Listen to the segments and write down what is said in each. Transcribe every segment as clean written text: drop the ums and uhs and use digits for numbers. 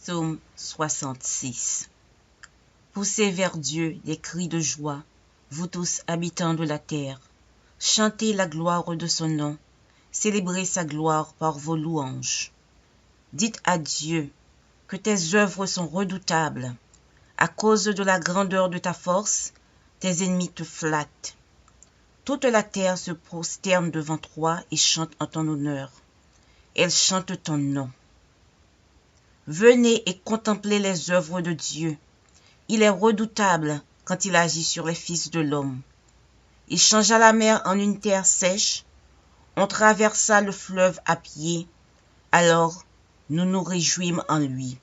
Psaume 66. Poussez vers Dieu des cris de joie, vous tous habitants de la terre. Chantez la gloire de son nom, célébrez sa gloire par vos louanges. Dites à Dieu que tes œuvres sont redoutables. À cause de la grandeur de ta force, tes ennemis te flattent. Toute la terre se prosterne devant toi et chante en ton honneur. Elle chante ton nom. Venez et contemplez les œuvres de Dieu. Il est redoutable quand il agit sur les fils de l'homme. Il changea la mer en une terre sèche. On traversa le fleuve à pied. Alors, nous nous réjouîmes en lui.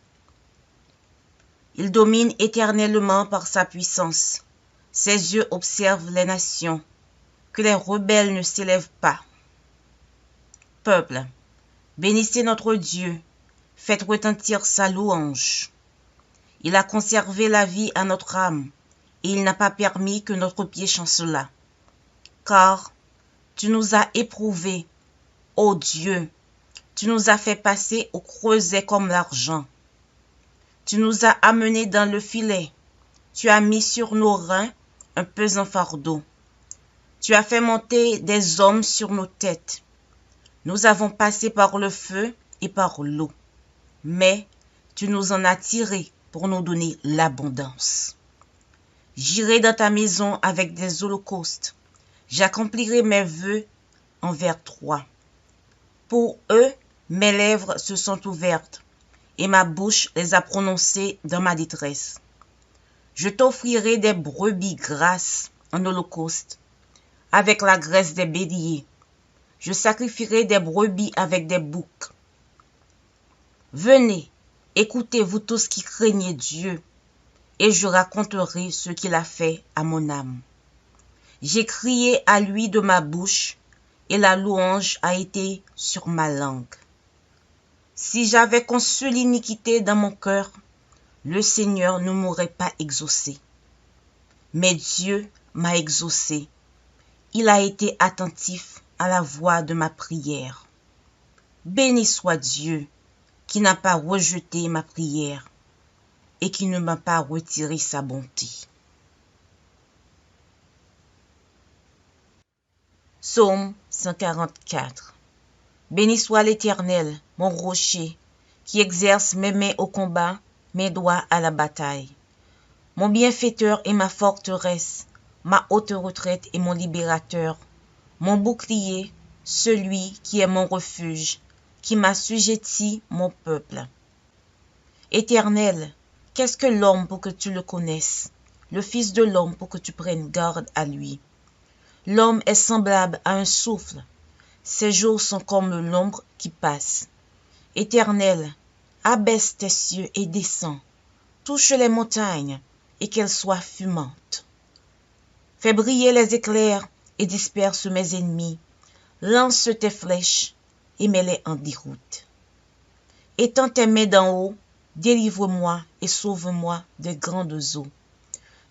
Il domine éternellement par sa puissance. Ses yeux observent les nations. Que les rebelles ne s'élèvent pas. Peuple, bénissez notre Dieu. Faites retentir sa louange. Il a conservé la vie à notre âme, et il n'a pas permis que notre pied chancelât. Car tu nous as éprouvés, ô Dieu, tu nous as fait passer au creuset comme l'argent. Tu nous as amenés dans le filet, tu as mis sur nos reins un pesant fardeau. Tu as fait monter des hommes sur nos têtes. Nous avons passé par le feu et par l'eau. Mais tu nous en as tirés pour nous donner l'abondance. J'irai dans ta maison avec des holocaustes. J'accomplirai mes vœux envers toi. Pour eux, mes lèvres se sont ouvertes et ma bouche les a prononcées dans ma détresse. Je t'offrirai des brebis grasses en holocauste, avec la graisse des béliers. Je sacrifierai des brebis avec des boucs. Venez, écoutez vous tous qui craignez Dieu, et je raconterai ce qu'il a fait à mon âme. J'ai crié à lui de ma bouche, et la louange a été sur ma langue. Si j'avais conçu l'iniquité dans mon cœur, le Seigneur ne m'aurait pas exaucé. Mais Dieu m'a exaucé. Il a été attentif à la voix de ma prière. Béni soit Dieu, qui n'a pas rejeté ma prière et qui ne m'a pas retiré sa bonté. Psaume 144. Béni soit l'Éternel, mon rocher, qui exerce mes mains au combat, mes doigts à la bataille. Mon bienfaiteur et ma forteresse, ma haute retraite et mon libérateur, mon bouclier, celui qui est mon refuge, qui m'assujettit mon peuple. Éternel, qu'est-ce que l'homme pour que tu le connaisses, le fils de l'homme pour que tu prennes garde à lui? L'homme est semblable à un souffle, ses jours sont comme l'ombre qui passe. Éternel, abaisse tes cieux et descends, touche les montagnes et qu'elles soient fumantes. Fais briller les éclairs et disperse mes ennemis, lance tes flèches et mets-les en déroute. Étends tes mains d'en haut, délivre-moi et sauve-moi des grandes eaux,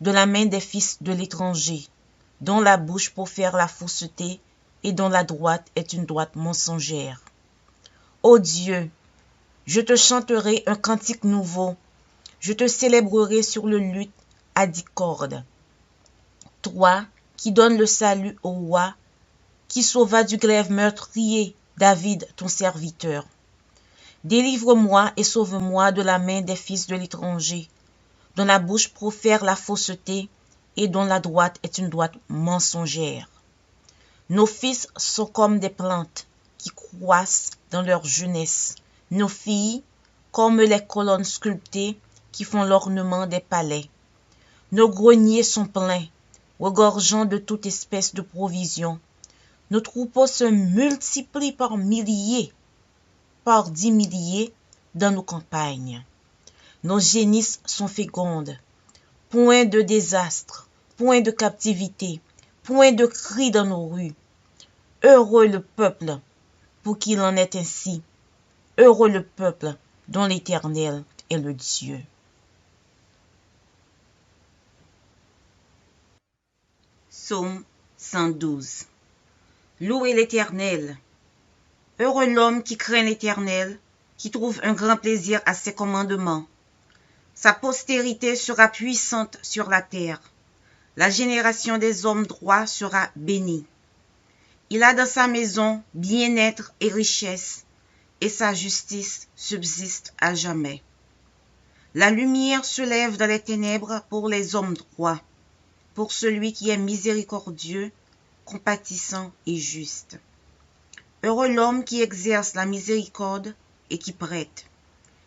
de la main des fils de l'étranger, dont la bouche profère la fausseté et dont la droite est une droite mensongère. Ô Dieu, je te chanterai un cantique nouveau, je te célébrerai sur le luth à 10 cordes. Toi qui donnes le salut au roi, qui sauva du glaive meurtrier David ton serviteur. Délivre-moi et sauve-moi de la main des fils de l'étranger, dont la bouche profère la fausseté et dont la droite est une droite mensongère. Nos fils sont comme des plantes qui croissent dans leur jeunesse, nos filles comme les colonnes sculptées qui font l'ornement des palais. Nos greniers sont pleins, regorgeant de toute espèce de provisions. Nos troupeaux se multiplient par milliers, par 10 milliers dans nos campagnes. Nos génisses sont fécondes. Point de désastre, point de captivité, point de cris dans nos rues. Heureux le peuple pour qu'il en est ainsi. Heureux le peuple dont l'Éternel est le Dieu. Psaume 112. Louez l'Éternel. Heureux l'homme qui craint l'Éternel qui trouve un grand plaisir à ses commandements. Sa postérité sera puissante sur la terre. La génération des hommes droits sera bénie. Il a dans sa maison bien-être et richesse, et sa justice subsiste à jamais. La lumière se lève dans les ténèbres pour les hommes droits, pour celui qui est miséricordieux, compatissant et juste. Heureux l'homme qui exerce la miséricorde et qui prête,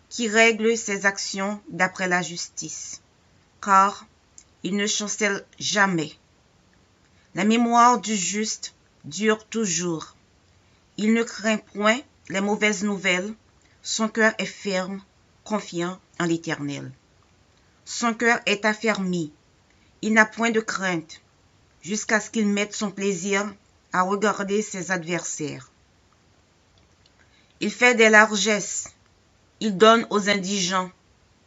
qui règle ses actions d'après la justice, car il ne chancelle jamais. La mémoire du juste dure toujours. Il ne craint point les mauvaises nouvelles, son cœur est ferme, confiant en l'Éternel. Son cœur est affermi, il n'a point de crainte, jusqu'à ce qu'il mette son plaisir à regarder ses adversaires. Il fait des largesses, il donne aux indigents,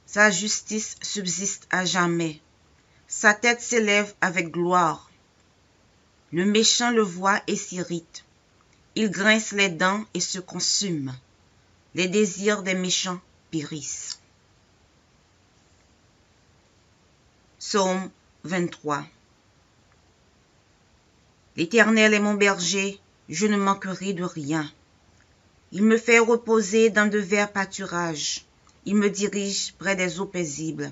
sa justice subsiste à jamais, sa tête s'élève avec gloire. Le méchant le voit et s'irrite, il grince les dents et se consume, les désirs des méchants périssent. Psaume 23. L'Éternel est mon berger, je ne manquerai de rien. Il me fait reposer dans de verts pâturages. Il me dirige près des eaux paisibles.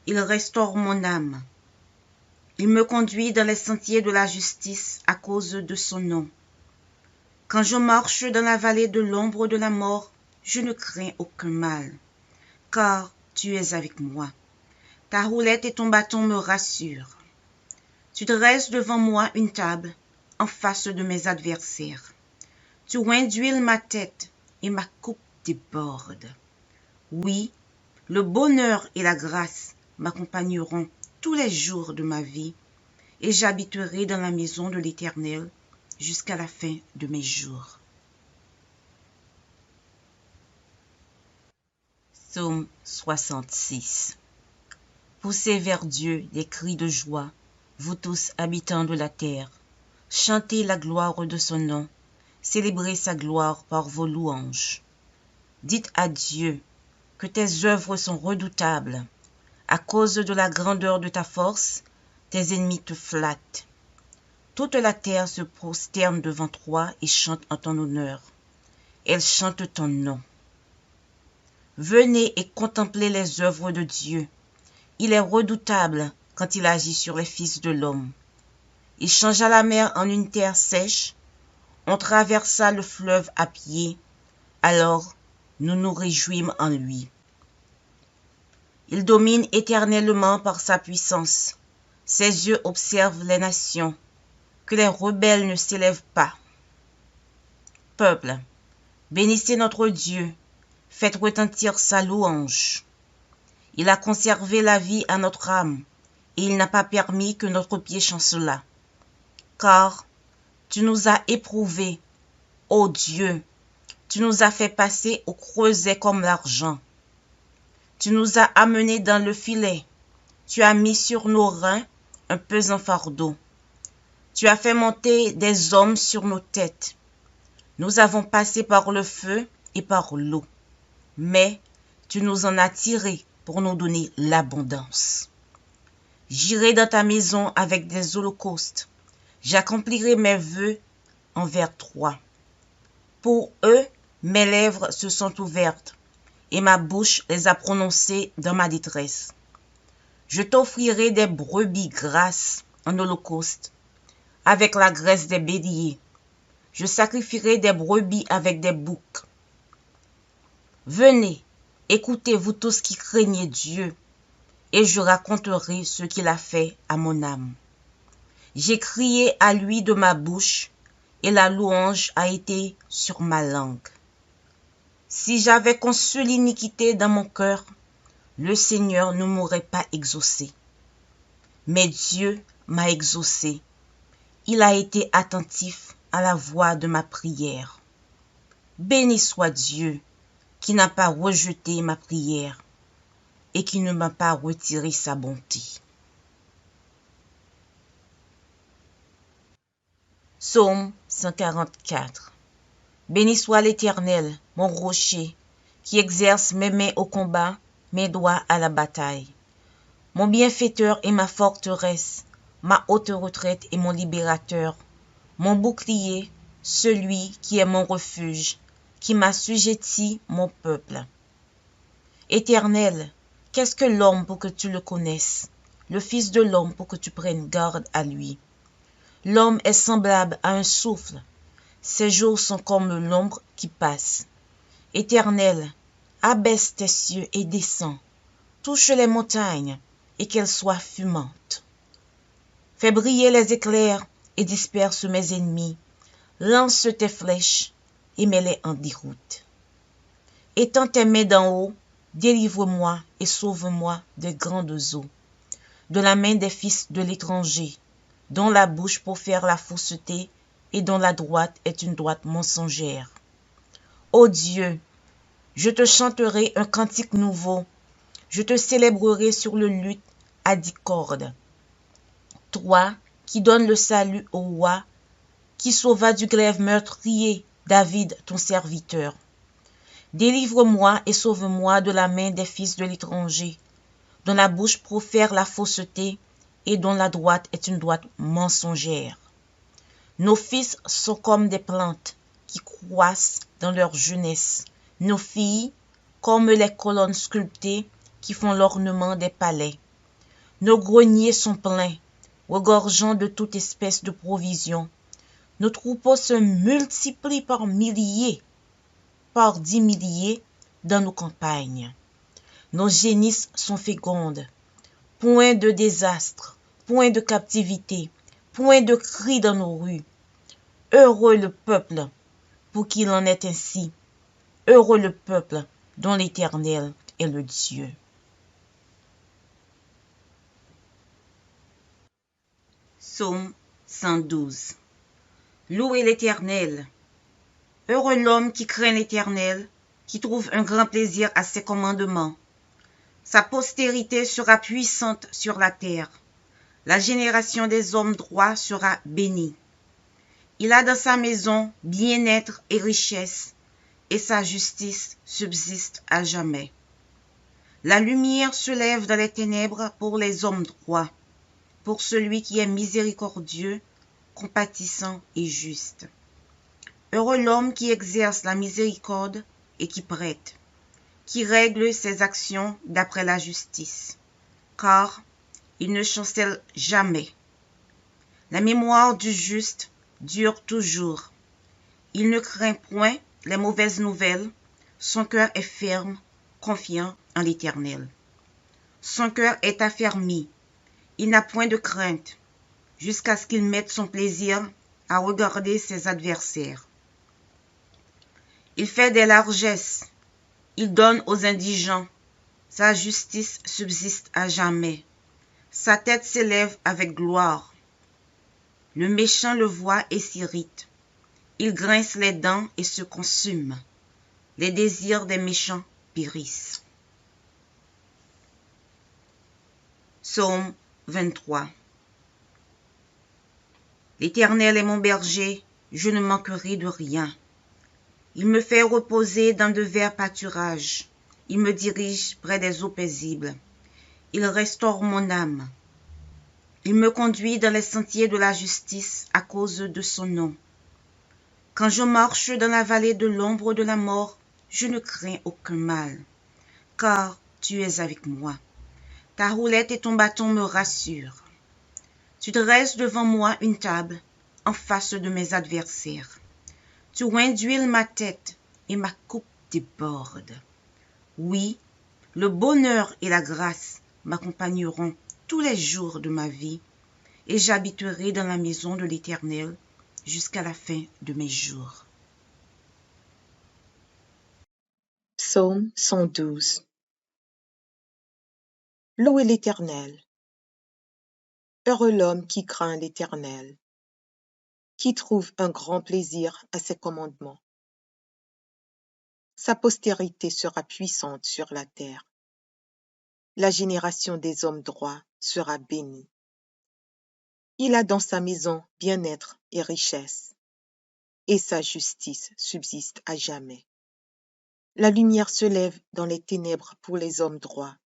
Il restaure mon âme. Il me conduit dans les sentiers de la justice à cause de son nom. Quand je marche dans la vallée de l'ombre de la mort, je ne crains aucun mal, car tu es avec moi. Ta roulette et ton bâton me rassurent. Tu dresses devant moi une table en face de mes adversaires. Tu oins d'huile ma tête et ma coupe déborde. Oui, le bonheur et la grâce m'accompagneront tous les jours de ma vie, et j'habiterai dans la maison de l'Éternel jusqu'à la fin de mes jours. Psaume 66. Poussez vers Dieu des cris de joie, vous tous habitants de la terre. Chantez la gloire de son nom, célébrez sa gloire par vos louanges. Dites à Dieu que tes œuvres sont redoutables. À cause de la grandeur de ta force, tes ennemis te flattent. Toute la terre se prosterne devant toi et chante en ton honneur. Elle chante ton nom. Venez et contemplez les œuvres de Dieu. Il est redoutable quand il agit sur les fils de l'homme. Il changea la mer en une terre sèche. On traversa le fleuve à pied. Alors nous nous réjouîmes en lui. Il domine éternellement par sa puissance. Ses yeux observent les nations. Que les rebelles ne s'élèvent pas. Peuple, bénissez notre Dieu. Faites retentir sa louange. Il a conservé la vie à notre âme, et il n'a pas permis que notre pied chancelât. Car tu nous as éprouvés, ô Dieu, tu nous as fait passer au creuset comme l'argent. Tu nous as amenés dans le filet, tu as mis sur nos reins un pesant fardeau. Tu as fait monter des hommes sur nos têtes. Nous avons passé par le feu et par l'eau, mais tu nous en as tirés pour nous donner l'abondance. J'irai dans ta maison avec des holocaustes. J'accomplirai mes vœux envers toi. Pour eux, mes lèvres se sont ouvertes et ma bouche les a prononcées dans ma détresse. Je t'offrirai des brebis grasses en holocauste, avec la graisse des béliers. Je sacrifierai des brebis avec des boucs. Venez, écoutez vous tous qui craignez Dieu, et je raconterai ce qu'il a fait à mon âme. J'ai crié à lui de ma bouche, et la louange a été sur ma langue. Si j'avais conçu l'iniquité dans mon cœur, le Seigneur ne m'aurait pas exaucé. Mais Dieu m'a exaucé. Il a été attentif à la voix de ma prière. Béni soit Dieu, qui n'a pas rejeté ma prière et qui ne m'a pas retiré sa bonté. Psaume 144. Béni soit l'Éternel, mon rocher, qui exerce mes mains au combat, mes doigts à la bataille. Mon bienfaiteur est ma forteresse, ma haute retraite et mon libérateur, mon bouclier, celui qui est mon refuge, qui m'assujettit mon peuple. Éternel, qu'est-ce que l'homme pour que tu le connaisses, le Fils de l'homme pour que tu prennes garde à lui? L'homme est semblable à un souffle, ses jours sont comme l'ombre qui passe. Éternel, abaisse tes cieux et descends, touche les montagnes, et qu'elles soient fumantes. Fais briller les éclairs et disperse mes ennemis. Lance tes flèches et mets-les en déroute. Étends tes mains d'en haut, délivre-moi et sauve-moi des grandes eaux, de la main des fils de l'étranger, dont la bouche profère la fausseté et dont la droite est une droite mensongère. Ô Dieu, je te chanterai un cantique nouveau, je te célébrerai sur le luth à 10 cordes. Toi qui donnes le salut au roi, qui sauva du glaive meurtrier David ton serviteur. Délivre-moi et sauve-moi de la main des fils de l'étranger, dont la bouche profère la fausseté et dont la droite est une droite mensongère. Nos fils sont comme des plantes qui croissent dans leur jeunesse, nos filles comme les colonnes sculptées qui font l'ornement des palais. Nos greniers sont pleins, regorgeant de toute espèce de provisions. Nos troupeaux se multiplient par milliers, par 10 milliers dans nos campagnes. Nos génisses sont fécondes. Point de désastre, point de captivité, point de cris dans nos rues. Heureux le peuple pour qu'il en est ainsi. Heureux le peuple dont l'Éternel est le Dieu. Psaume 112. Louez l'Éternel. Heureux l'homme qui craint l'Éternel, qui trouve un grand plaisir à ses commandements. Sa postérité sera puissante sur la terre. La génération des hommes droits sera bénie. Il a dans sa maison bien-être et richesse, et sa justice subsiste à jamais. La lumière se lève dans les ténèbres pour les hommes droits, pour celui qui est miséricordieux, compatissant et juste. Heureux l'homme qui exerce la miséricorde et qui prête, qui règle ses actions d'après la justice, car il ne chancelle jamais. La mémoire du juste dure toujours. Il ne craint point les mauvaises nouvelles, son cœur est ferme, confiant en l'Éternel. Son cœur est affermi, il n'a point de crainte, jusqu'à ce qu'il mette son plaisir à regarder ses adversaires. Il fait des largesses, il donne aux indigents, sa justice subsiste à jamais, sa tête s'élève avec gloire. Le méchant le voit et s'irrite, il grince les dents et se consume, les désirs des méchants périssent. Psaume 23. L'Éternel est mon berger, je ne manquerai de rien. Il me fait reposer dans de verts pâturages, il me dirige près des eaux paisibles. Il restaure mon âme. Il me conduit dans les sentiers de la justice à cause de son nom. Quand je marche dans la vallée de l'ombre de la mort, je ne crains aucun mal, car tu es avec moi. Ta roulette et ton bâton me rassurent. Tu dresses devant moi une table en face de mes adversaires. Tu oins d'huile ma tête et ma coupe déborde. Oui, le bonheur et la grâce m'accompagneront tous les jours de ma vie, et j'habiterai dans la maison de l'Éternel jusqu'à la fin de mes jours. Psaume 112. Louez l'Éternel. Heureux l'homme qui craint l'Éternel, qui trouve un grand plaisir à ses commandements. Sa postérité sera puissante sur la terre. La génération des hommes droits sera bénie. Il a dans sa maison bien-être et richesse, et sa justice subsiste à jamais. La lumière se lève dans les ténèbres pour les hommes droits,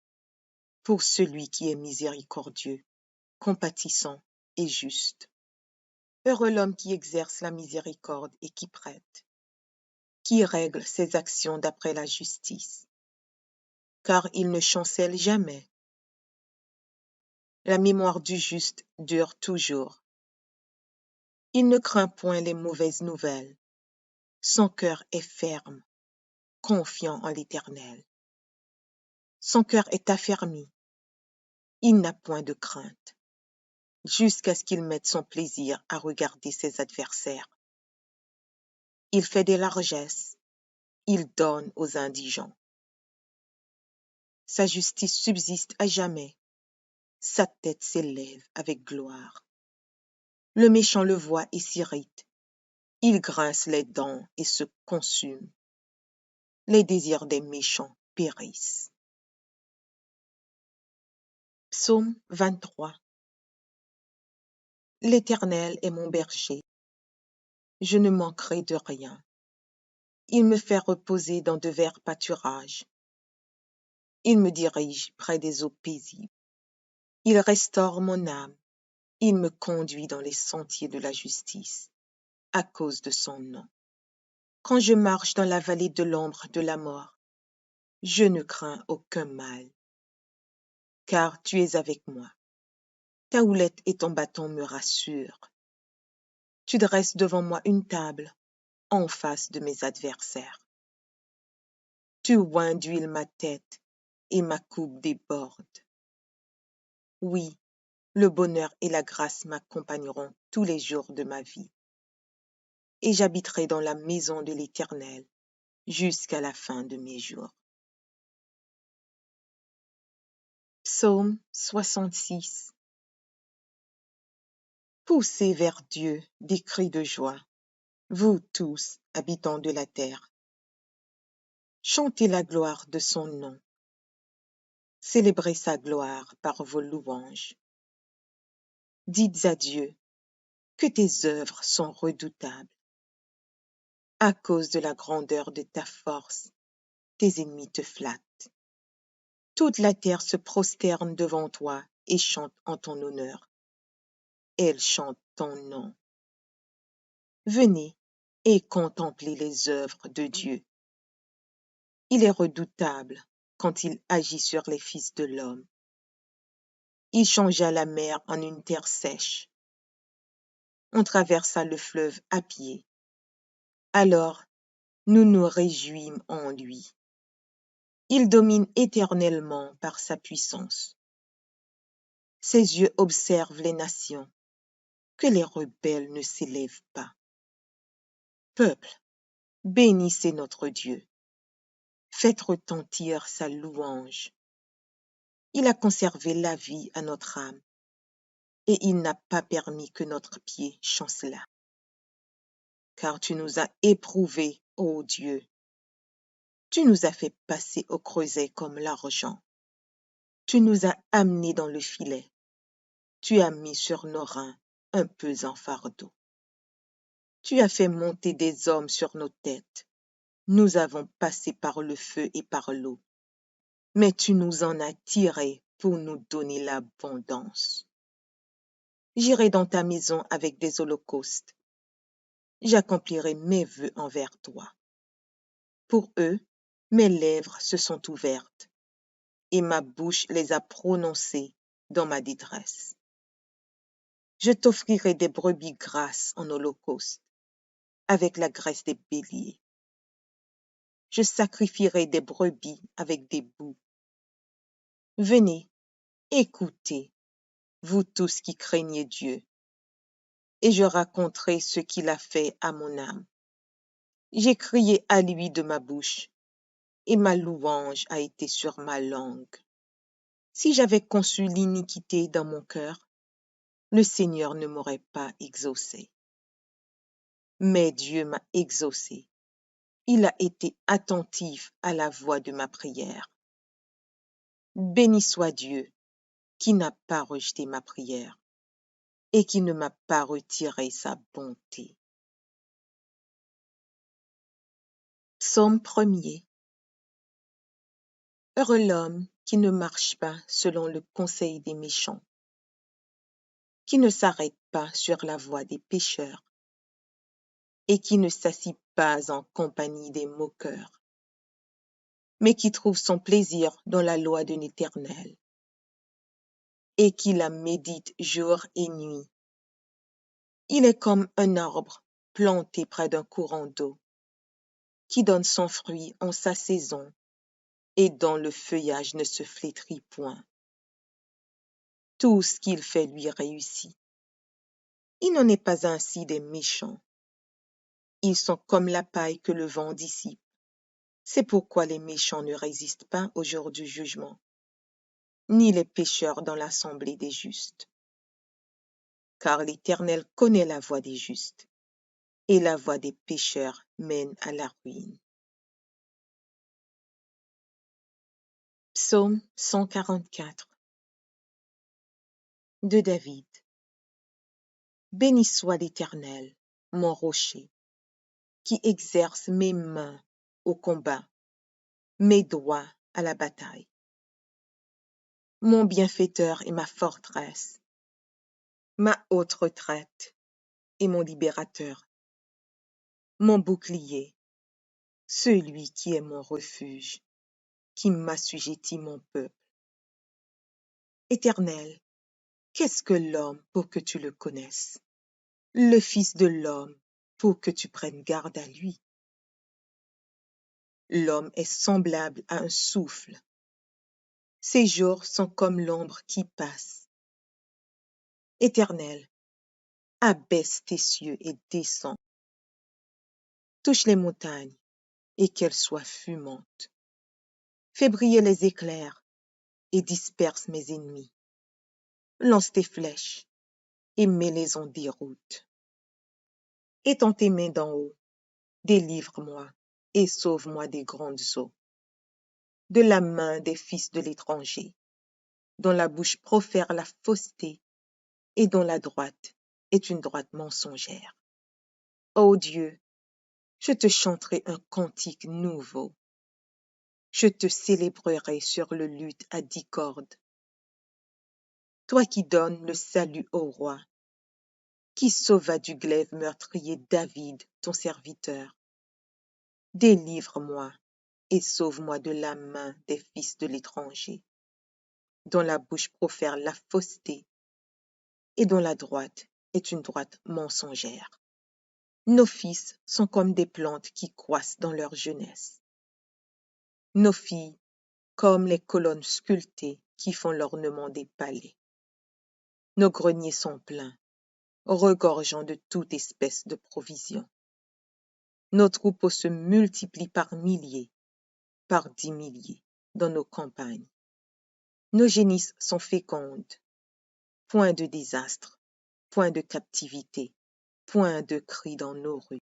pour celui qui est miséricordieux, compatissant et juste. Heureux l'homme qui exerce la miséricorde et qui prête, qui règle ses actions d'après la justice, car il ne chancelle jamais. La mémoire du juste dure toujours. Il ne craint point les mauvaises nouvelles. Son cœur est ferme, confiant en l'Éternel. Son cœur est affermi. Il n'a point de crainte, jusqu'à ce qu'il mette son plaisir à regarder ses adversaires. Il fait des largesses. Il donne aux indigents. Sa justice subsiste à jamais. Sa tête s'élève avec gloire. Le méchant le voit et s'irrite. Il grince les dents et se consume. Les désirs des méchants périssent. Psaume 23. L'Éternel est mon berger. Je ne manquerai de rien. Il me fait reposer dans de verts pâturages. Il me dirige près des eaux paisibles. Il restaure mon âme. Il me conduit dans les sentiers de la justice, à cause de son nom. Quand je marche dans la vallée de l'ombre de la mort, je ne crains aucun mal, car tu es avec moi. Ta houlette et ton bâton me rassurent. Tu dresses devant moi une table, en face de mes adversaires. Tu oins d'huile ma tête, et ma coupe déborde. Oui, le bonheur et la grâce m'accompagneront tous les jours de ma vie. Et j'habiterai dans la maison de l'Éternel jusqu'à la fin de mes jours. Psaume 66. Poussez vers Dieu des cris de joie, vous tous, habitants de la terre. Chantez la gloire de son nom. Célébrez sa gloire par vos louanges. Dites à Dieu que tes œuvres sont redoutables. À cause de la grandeur de ta force, tes ennemis te flattent. Toute la terre se prosterne devant toi et chante en ton honneur. Elle chante ton nom. Venez et contemplez les œuvres de Dieu. Il est redoutable quand il agit sur les fils de l'homme. Il changea la mer en une terre sèche. On traversa le fleuve à pied. Alors, nous nous réjouîmes en lui. Il domine éternellement par sa puissance. Ses yeux observent les nations, que les rebelles ne s'élèvent pas. Peuple, bénissez notre Dieu. Faites retentir sa louange. Il a conservé la vie à notre âme, et il n'a pas permis que notre pied chancelât. Car tu nous as éprouvés, ô Dieu. Tu nous as fait passer au creuset comme l'argent. Tu nous as amenés dans le filet. Tu as mis sur nos reins un pesant fardeau. Tu as fait monter des hommes sur nos têtes. Nous avons passé par le feu et par l'eau. Mais tu nous en as tirés pour nous donner l'abondance. J'irai dans ta maison avec des holocaustes. J'accomplirai mes vœux envers toi. Pour eux, mes lèvres se sont ouvertes, et ma bouche les a prononcées dans ma détresse. Je t'offrirai des brebis grasses en holocauste, avec la graisse des béliers. Je sacrifierai des brebis avec des boucs. Venez, écoutez, vous tous qui craignez Dieu, et je raconterai ce qu'il a fait à mon âme. J'ai crié à lui de ma bouche, et ma louange a été sur ma langue. Si j'avais conçu l'iniquité dans mon cœur, le Seigneur ne m'aurait pas exaucé. Mais Dieu m'a exaucé. Il a été attentif à la voix de ma prière. Béni soit Dieu, qui n'a pas rejeté ma prière et qui ne m'a pas retiré sa bonté. Psaume 1er. Heureux l'homme qui ne marche pas selon le conseil des méchants, qui ne s'arrête pas sur la voie des pécheurs, et qui ne s'assit pas en compagnie des moqueurs, mais qui trouve son plaisir dans la loi de l'Éternel, et qui la médite jour et nuit. Il est comme un arbre planté près d'un courant d'eau, qui donne son fruit en sa saison, et dont le feuillage ne se flétrit point. Tout ce qu'il fait lui réussit. Il n'en est pas ainsi des méchants. Ils sont comme la paille que le vent dissipe. C'est pourquoi les méchants ne résistent pas au jour du jugement, ni les pécheurs dans l'assemblée des justes. Car l'Éternel connaît la voie des justes, et la voie des pécheurs mène à la ruine. Psaume 144 de David. Béni soit l'Éternel, mon rocher, qui exerce mes mains au combat, mes doigts à la bataille. Mon bienfaiteur et ma forteresse, ma haute retraite et mon libérateur, mon bouclier, celui qui est mon refuge, qui m'assujettit mon peuple. Éternel, qu'est-ce que l'homme pour que tu le connaisses? Le Fils de l'homme pour que tu prennes garde à lui. L'homme est semblable à un souffle. Ses jours sont comme l'ombre qui passe. Éternel, abaisse tes cieux et descends. Touche les montagnes et qu'elles soient fumantes. Fais briller les éclairs et disperse mes ennemis. Lance tes flèches et mets-les en déroute. Étends tes mains d'en haut, délivre-moi et sauve-moi des grandes eaux, de la main des fils de l'étranger, dont la bouche profère la fausseté et dont la droite est une droite mensongère. Ô Dieu, je te chanterai un cantique nouveau. Je te célébrerai sur le luth à 10 cordes. Toi qui donnes le salut au roi, qui sauva du glaive meurtrier David, ton serviteur. Délivre-moi et sauve-moi de la main des fils de l'étranger, dont la bouche profère la fausseté et dont la droite est une droite mensongère. Nos fils sont comme des plantes qui croissent dans leur jeunesse. Nos filles comme les colonnes sculptées qui font l'ornement des palais. Nos greniers sont pleins, regorgeant de toute espèce de provisions. Nos troupeaux se multiplient par milliers, par 10 milliers dans nos campagnes. Nos génisses sont fécondes. Point de désastre, point de captivité, point de cri dans nos rues.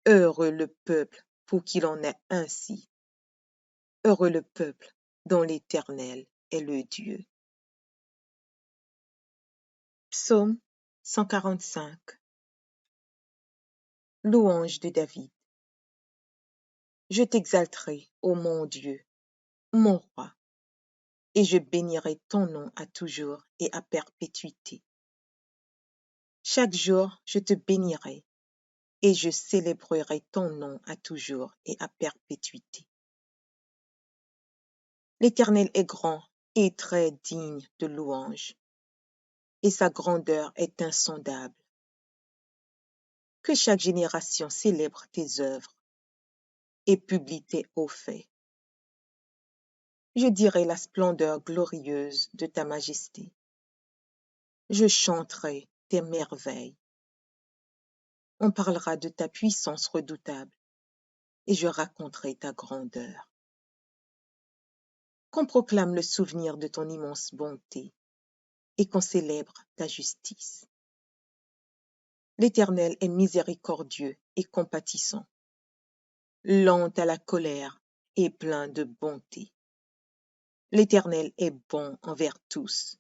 Heureux le peuple pour qu'il en ait ainsi. Heureux le peuple dont l'Éternel est le Dieu. Psaume 145. Louange de David. Je t'exalterai, ô mon Dieu, mon roi, et je bénirai ton nom à toujours et à perpétuité. Chaque jour, je te bénirai, et je célébrerai ton nom à toujours et à perpétuité. L'Éternel est grand et très digne de louange, et sa grandeur est insondable. Que chaque génération célèbre tes œuvres et publie tes hauts faits. Je dirai la splendeur glorieuse de ta majesté. Je chanterai tes merveilles. On parlera de ta puissance redoutable, et je raconterai ta grandeur. Qu'on proclame le souvenir de ton immense bonté, et qu'on célèbre ta justice. L'Éternel est miséricordieux et compatissant, lent à la colère et plein de bonté. L'Éternel est bon envers tous,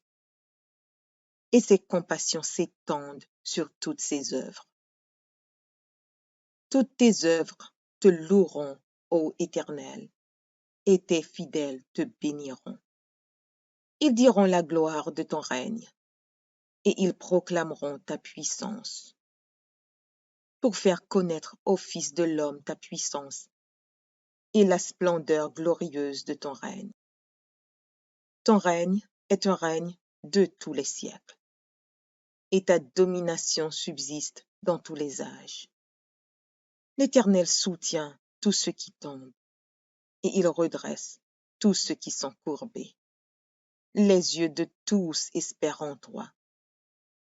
et ses compassions s'étendent sur toutes ses œuvres. Toutes tes œuvres te loueront, ô Éternel, et tes fidèles te béniront. Ils diront la gloire de ton règne, et ils proclameront ta puissance, pour faire connaître aux fils de l'homme ta puissance et la splendeur glorieuse de ton règne. Ton règne est un règne de tous les siècles, et ta domination subsiste dans tous les âges. L'Éternel soutient tous ceux qui tombent, et il redresse tous ceux qui sont courbés. Les yeux de tous espèrent en toi,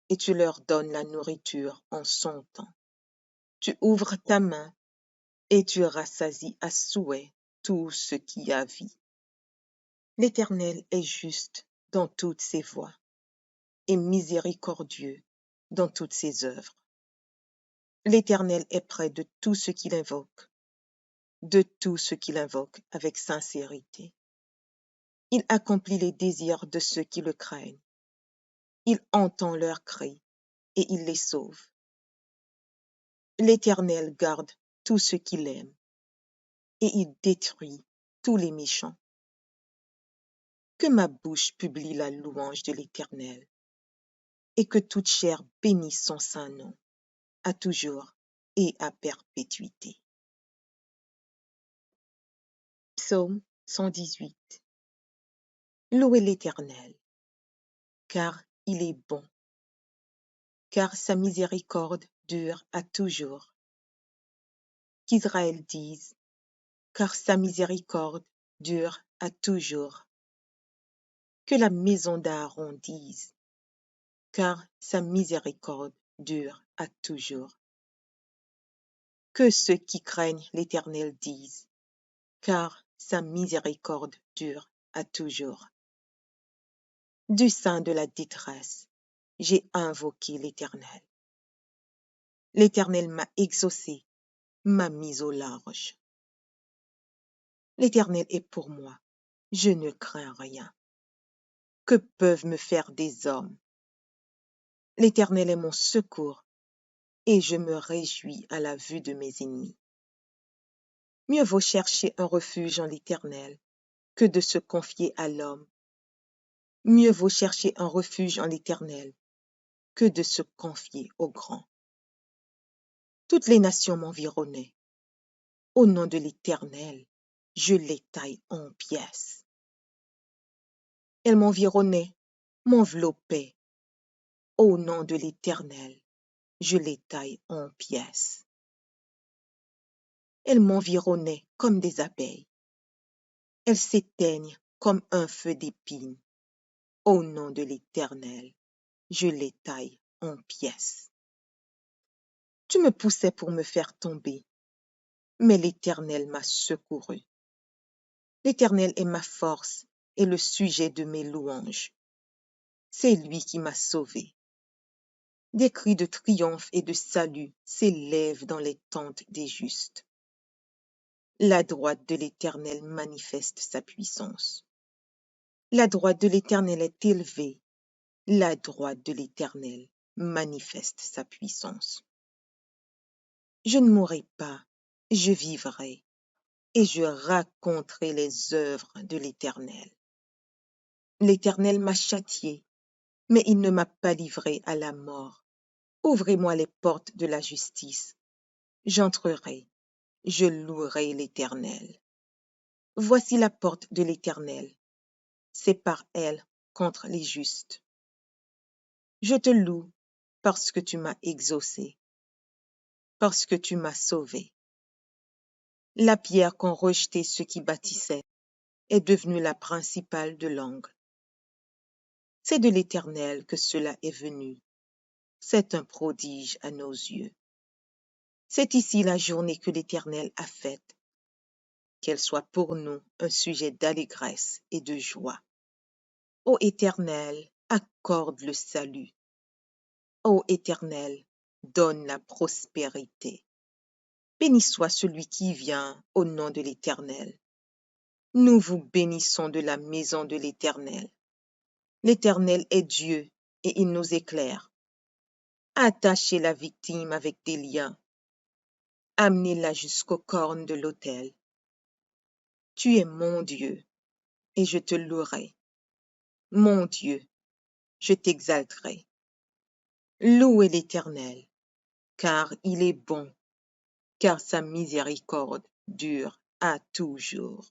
et tu leur donnes la nourriture en son temps. Tu ouvres ta main, et tu rassasies à souhait tout ce qui a vie. L'Éternel est juste dans toutes ses voies, et miséricordieux dans toutes ses œuvres. L'Éternel est près de tous ceux qui l'invoquent, avec sincérité. Il accomplit les désirs de ceux qui le craignent. Il entend leurs cris et il les sauve. L'Éternel garde tous ceux qui l'aiment et il détruit tous les méchants. Que ma bouche publie la louange de l'Éternel et que toute chair bénisse son saint nom, à toujours et à perpétuité. Psaume 118. Louez l'Éternel, car il est bon, car sa miséricorde dure à toujours. Qu'Israël dise, car sa miséricorde dure à toujours. Que la maison d'Aaron dise, car sa miséricorde dure à toujours. Que ceux qui craignent l'Éternel disent, car sa miséricorde dure à toujours. Du sein de la détresse, j'ai invoqué l'Éternel. L'Éternel m'a exaucé, m'a mis au large. L'Éternel est pour moi, je ne crains rien. Que peuvent me faire des hommes? L'Éternel est mon secours, et je me réjouis à la vue de mes ennemis. Mieux vaut chercher un refuge en l'Éternel que de se confier à l'homme. Mieux vaut chercher un refuge en l'Éternel que de se confier au grand. Toutes les nations m'environnaient. Au nom de l'Éternel, je les taille en pièces. Elles m'environnaient, m'enveloppaient. Au nom de l'Éternel, je les taille en pièces. Elles m'environnaient comme des abeilles. Elles s'éteignent comme un feu d'épines. Au nom de l'Éternel, je les taille en pièces. Tu me poussais pour me faire tomber, mais l'Éternel m'a secouru. L'Éternel est ma force et le sujet de mes louanges. C'est lui qui m'a sauvé. Des cris de triomphe et de salut s'élèvent dans les tentes des justes. La droite de l'Éternel manifeste sa puissance. La droite de l'Éternel est élevée. La droite de l'Éternel manifeste sa puissance. Je ne mourrai pas, je vivrai, et je raconterai les œuvres de l'Éternel. L'Éternel m'a châtié, mais il ne m'a pas livré à la mort. Ouvrez-moi les portes de la justice. J'entrerai, je louerai l'Éternel. Voici la porte de l'Éternel. C'est par elle contre les justes. Je te loue parce que tu m'as exaucé, parce que tu m'as sauvé. La pierre qu'ont rejetée ceux qui bâtissaient est devenue la principale de l'angle. C'est de l'Éternel que cela est venu. C'est un prodige à nos yeux. C'est ici la journée que l'Éternel a faite. Qu'elle soit pour nous un sujet d'allégresse et de joie. Ô Éternel, accorde le salut. Ô Éternel, donne la prospérité. Béni soit celui qui vient au nom de l'Éternel. Nous vous bénissons de la maison de l'Éternel. L'Éternel est Dieu et il nous éclaire. Attachez la victime avec des liens. Amenez-la jusqu'aux cornes de l'autel. Tu es mon Dieu, et je te louerai. Mon Dieu, je t'exalterai. Louez l'Éternel, car il est bon, car sa miséricorde dure à toujours.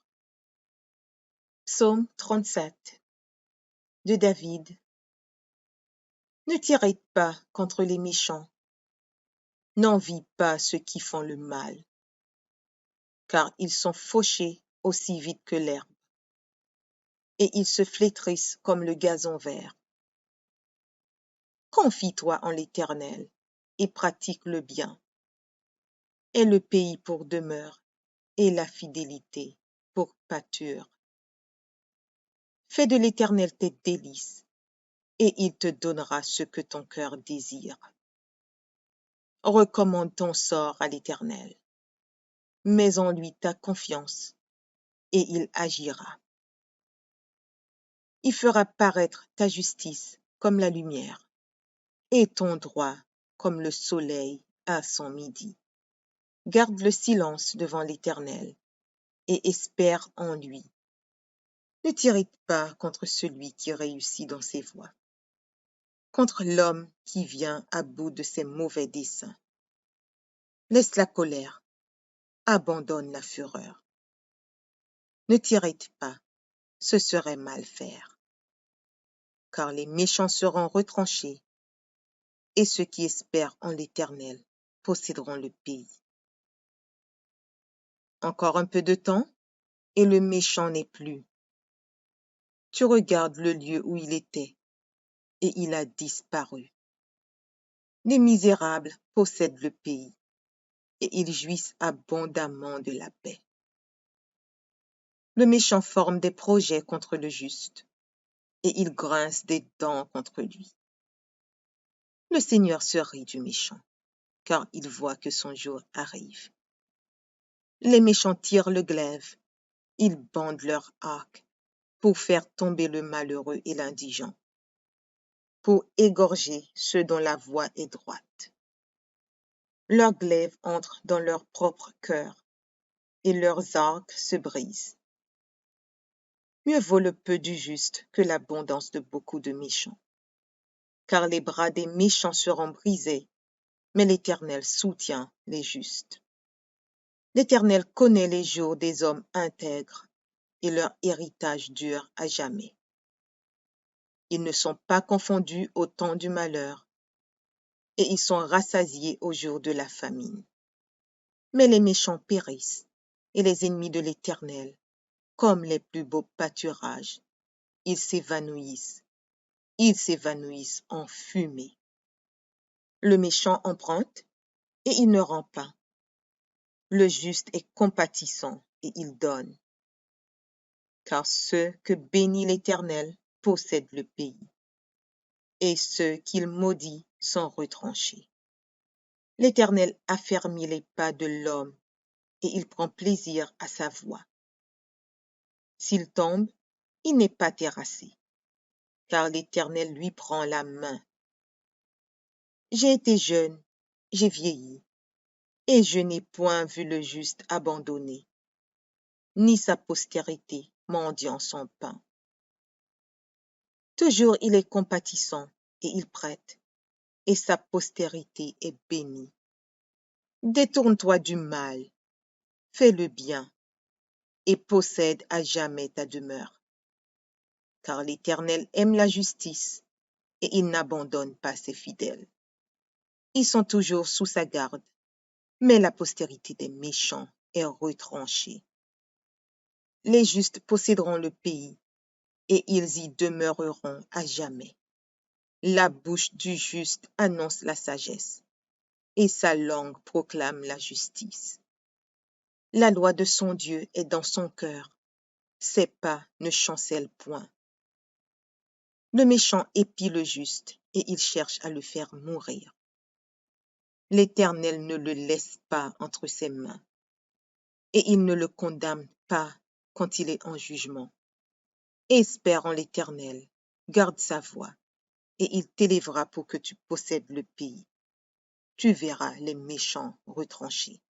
Psaume 37 de David. Ne t'irrite pas contre les méchants, n'envie pas ceux qui font le mal, car ils sont fauchés aussi vite que l'herbe, et ils se flétrissent comme le gazon vert. Confie-toi en l'Éternel, et pratique le bien. Aie le pays pour demeure, et la fidélité pour pâture. Fais de l'Éternel tes délices, et il te donnera ce que ton cœur désire. Recommande ton sort à l'Éternel. Mets en lui ta confiance, et il agira. Il fera paraître ta justice comme la lumière, et ton droit comme le soleil à son midi. Garde le silence devant l'Éternel, et espère en lui. Ne t'irrite pas contre celui qui réussit dans ses voies, contre l'homme qui vient à bout de ses mauvais desseins. Laisse la colère, abandonne la fureur. Ne t'irrite pas, ce serait mal faire. Car les méchants seront retranchés, et ceux qui espèrent en l'Éternel posséderont le pays. Encore un peu de temps, et le méchant n'est plus. Tu regardes le lieu où il était, et il a disparu. Les misérables possèdent le pays, et ils jouissent abondamment de la paix. Le méchant forme des projets contre le juste, et il grince des dents contre lui. Le Seigneur se rit du méchant, car il voit que son jour arrive. Les méchants tirent le glaive, ils bandent leur arc pour faire tomber le malheureux et l'indigent, pour égorger ceux dont la voie est droite. Leurs glaives entrent dans leur propre cœur, et leurs arcs se brisent. Mieux vaut le peu du juste que l'abondance de beaucoup de méchants. Car les bras des méchants seront brisés, mais l'Éternel soutient les justes. L'Éternel connaît les jours des hommes intègres, et leur héritage dure à jamais. Ils ne sont pas confondus au temps du malheur, et ils sont rassasiés au jour de la famine. Mais les méchants périssent, et les ennemis de l'Éternel, comme les plus beaux pâturages, ils s'évanouissent en fumée. Le méchant emprunte, et il ne rend pas. Le juste est compatissant, et il donne. Car ceux que bénit l'Éternel possèdent le pays, et ceux qu'il maudit sont retranchés. L'Éternel affermit les pas de l'homme, et il prend plaisir à sa voie. S'il tombe, il n'est pas terrassé, car l'Éternel lui prend la main. J'ai été jeune, j'ai vieilli, et je n'ai point vu le juste abandonné, ni sa postérité mendiant son pain. Toujours il est compatissant, et il prête, et sa postérité est bénie. Détourne-toi du mal, fais le bien, et possède à jamais ta demeure. Car l'Éternel aime la justice, et il n'abandonne pas ses fidèles. Ils sont toujours sous sa garde, mais la postérité des méchants est retranchée. Les justes posséderont le pays, et ils y demeureront à jamais. La bouche du juste annonce la sagesse, et sa langue proclame la justice. La loi de son Dieu est dans son cœur, ses pas ne chancellent point. Le méchant épie le juste, et il cherche à le faire mourir. L'Éternel ne le laisse pas entre ses mains, et il ne le condamne pas quand il est en jugement. Espère en l'Éternel, garde sa voie, et il t'élèvera pour que tu possèdes le pays. Tu verras les méchants retranchés.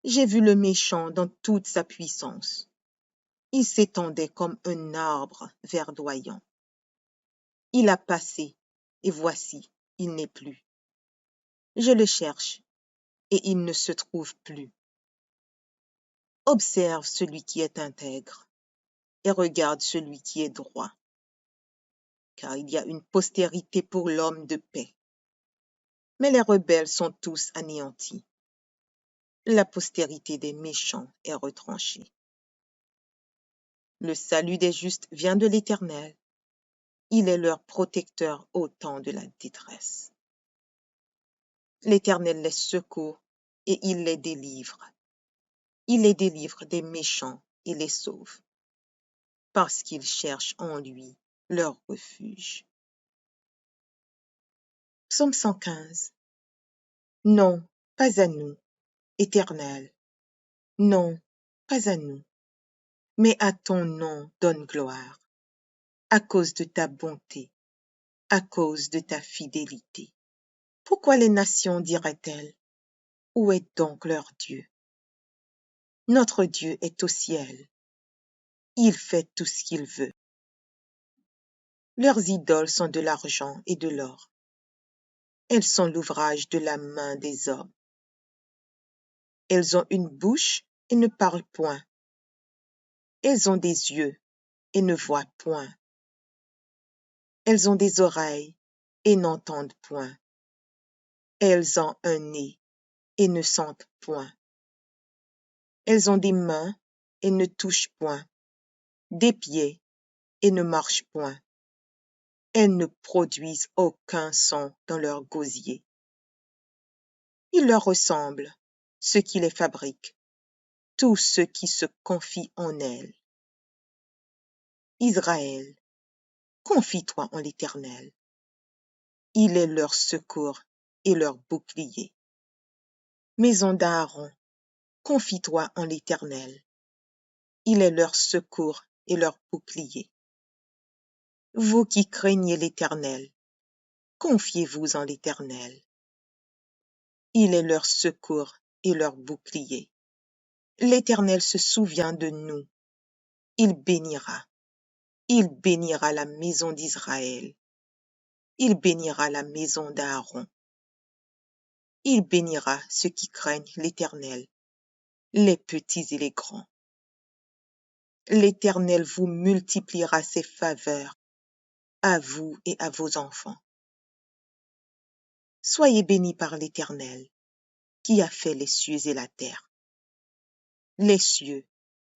J'ai vu le méchant dans toute sa puissance. Il s'étendait comme un arbre verdoyant. Il a passé, et voici, il n'est plus. Je le cherche, et il ne se trouve plus. Observe celui qui est intègre, et regarde celui qui est droit. Car il y a une postérité pour l'homme de paix. Mais les rebelles sont tous anéantis. La postérité des méchants est retranchée. Le salut des justes vient de l'Éternel. Il est leur protecteur au temps de la détresse. L'Éternel les secourt et il les délivre. Il les délivre des méchants et les sauve, parce qu'ils cherchent en lui leur refuge. Psaume 115. Non, pas à nous, Éternel. Non, pas à nous. Mais à ton nom donne gloire, à cause de ta bonté, à cause de ta fidélité. Pourquoi les nations diraient-elles, où est donc leur Dieu? Notre Dieu est au ciel. Il fait tout ce qu'il veut. Leurs idoles sont de l'argent et de l'or. Elles sont l'ouvrage de la main des hommes. Elles ont une bouche et ne parlent point. Elles ont des yeux et ne voient point. Elles ont des oreilles et n'entendent point. Elles ont un nez et ne sentent point. Elles ont des mains et ne touchent point, des pieds et ne marchent point. Elles ne produisent aucun son dans leur gosier. Il leur ressemble, ceux qui les fabriquent, tous ceux qui se confient en elles. Israël, confie-toi en l'Éternel. Il est leur secours et leur bouclier. Maison d'Aaron, confie-toi en l'Éternel. Il est leur secours et leur bouclier. Vous qui craignez l'Éternel, confiez-vous en l'Éternel. Il est leur secours et leur bouclier. L'Éternel se souvient de nous. Il bénira. Il bénira la maison d'Israël. Il bénira la maison d'Aaron. Il bénira ceux qui craignent l'Éternel, les petits et les grands. L'Éternel vous multipliera ses faveurs, à vous et à vos enfants. Soyez bénis par l'Éternel, qui a fait les cieux et la terre. Les cieux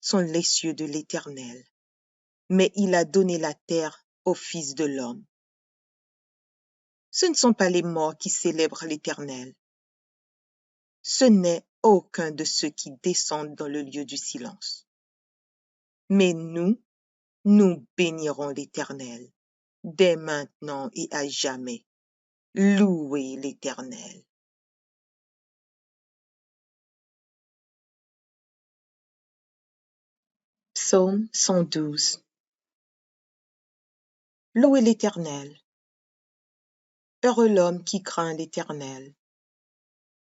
sont les cieux de l'Éternel, mais il a donné la terre au Fils de l'homme. Ce ne sont pas les morts qui célèbrent l'Éternel. Ce n'est aucun de ceux qui descendent dans le lieu du silence. Mais nous bénirons l'Éternel, dès maintenant et à jamais. Louez l'Éternel. Psaume 112. Louez l'Éternel. Heureux l'homme qui craint l'Éternel,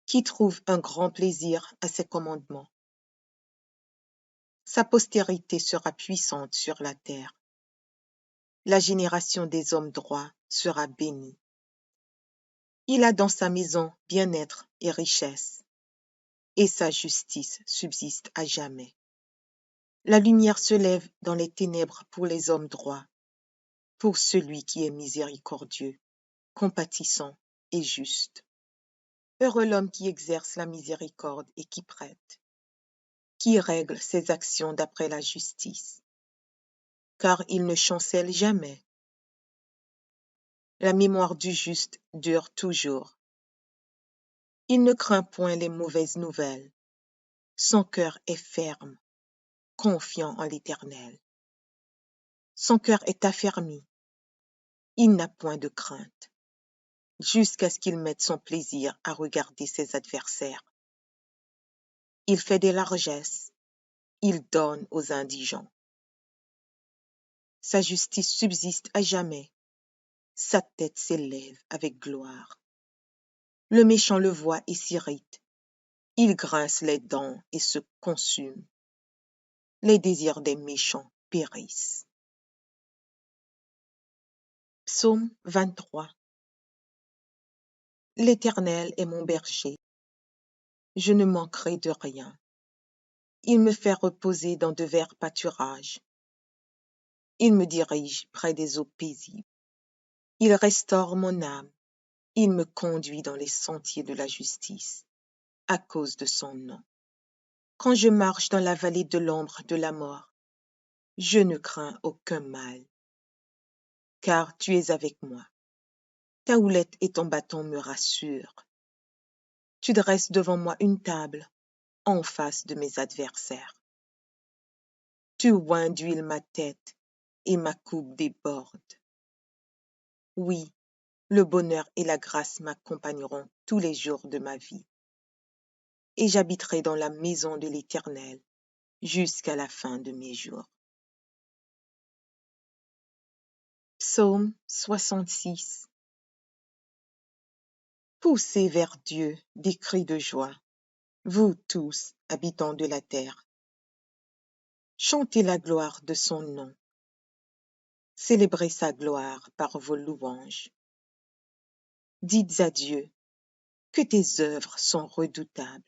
qui trouve un grand plaisir à ses commandements. Sa postérité sera puissante sur la terre. La génération des hommes droits sera bénie. Il a dans sa maison bien-être et richesse, et sa justice subsiste à jamais. La lumière se lève dans les ténèbres pour les hommes droits, pour celui qui est miséricordieux, compatissant et juste. Heureux l'homme qui exerce la miséricorde et qui prête, qui règle ses actions d'après la justice, car il ne chancelle jamais. La mémoire du juste dure toujours. Il ne craint point les mauvaises nouvelles. Son cœur est ferme, confiant en l'Éternel. Son cœur est affermi. Il n'a point de crainte, jusqu'à ce qu'il mette son plaisir à regarder ses adversaires. Il fait des largesses, il donne aux indigents. Sa justice subsiste à jamais, sa tête s'élève avec gloire. Le méchant le voit et s'irrite, Ils grincent les dents et se consument. Les désirs des méchants périssent. Psaume 23. L'Éternel est mon berger. Je ne manquerai de rien. Il me fait reposer dans de verts pâturages. Il me dirige près des eaux paisibles. Il restaure mon âme. Il me conduit dans les sentiers de la justice, à cause de son nom. Quand je marche dans la vallée de l'ombre de la mort, je ne crains aucun mal, car tu es avec moi. Ta houlette et ton bâton me rassurent. Tu dresses devant moi une table en face de mes adversaires. Tu oins d'huile ma tête et ma coupe déborde. Oui, le bonheur et la grâce m'accompagneront tous les jours de ma vie. Et j'habiterai dans la maison de l'Éternel jusqu'à la fin de mes jours. Psaume 66. Poussez vers Dieu des cris de joie, vous tous, habitants de la terre. Chantez la gloire de son nom. Célébrez sa gloire par vos louanges. Dites à Dieu que tes œuvres sont redoutables.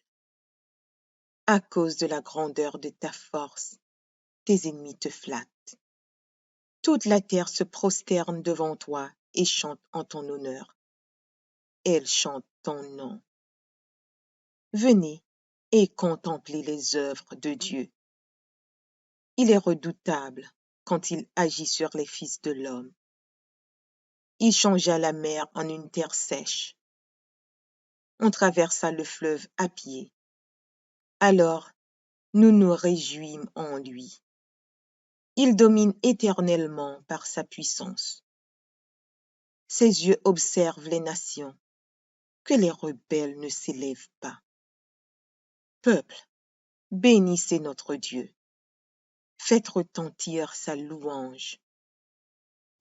À cause de la grandeur de ta force, tes ennemis te flattent. Toute la terre se prosterne devant toi et chante en ton honneur. Elle chante ton nom. Venez et contemplez les œuvres de Dieu. Il est redoutable quand il agit sur les fils de l'homme. Il changea la mer en une terre sèche. On traversa le fleuve à pied. Alors, nous nous réjouîmes en lui. Il domine éternellement par sa puissance. Ses yeux observent les nations, que les rebelles ne s'élèvent pas. Peuple, bénissez notre Dieu. Faites retentir sa louange.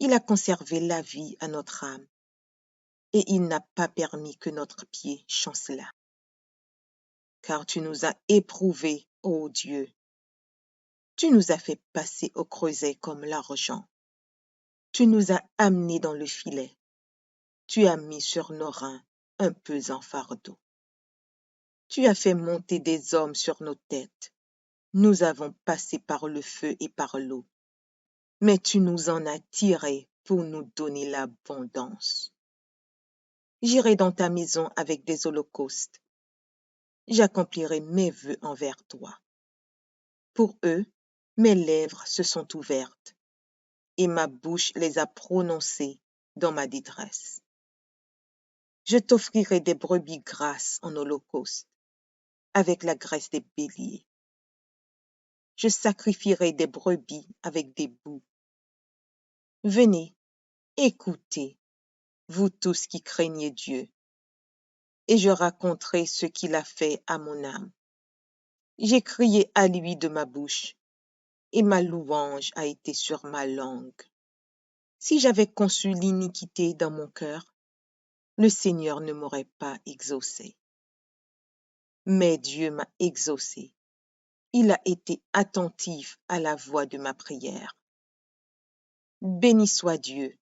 Il a conservé la vie à notre âme, et il n'a pas permis que notre pied chancelât. Car tu nous as éprouvés, ô Dieu. Tu nous as fait passer au creuset comme l'argent. Tu nous as amenés dans le filet. Tu as mis sur nos reins un pesant fardeau. Tu as fait monter des hommes sur nos têtes. Nous avons passé par le feu et par l'eau. Mais tu nous en as tirés pour nous donner l'abondance. J'irai dans ta maison avec des holocaustes. J'accomplirai mes vœux envers toi. Pour eux, mes lèvres se sont ouvertes et ma bouche les a prononcées dans ma détresse. Je t'offrirai des brebis grasses en holocauste, avec la graisse des béliers. Je sacrifierai des brebis avec des boucs. Venez, écoutez, vous tous qui craignez Dieu, et je raconterai ce qu'il a fait à mon âme. J'ai crié à lui de ma bouche, et ma louange a été sur ma langue. Si j'avais conçu l'iniquité dans mon cœur, le Seigneur ne m'aurait pas exaucé. Mais Dieu m'a exaucé. Il a été attentif à la voix de ma prière. Béni soit Dieu,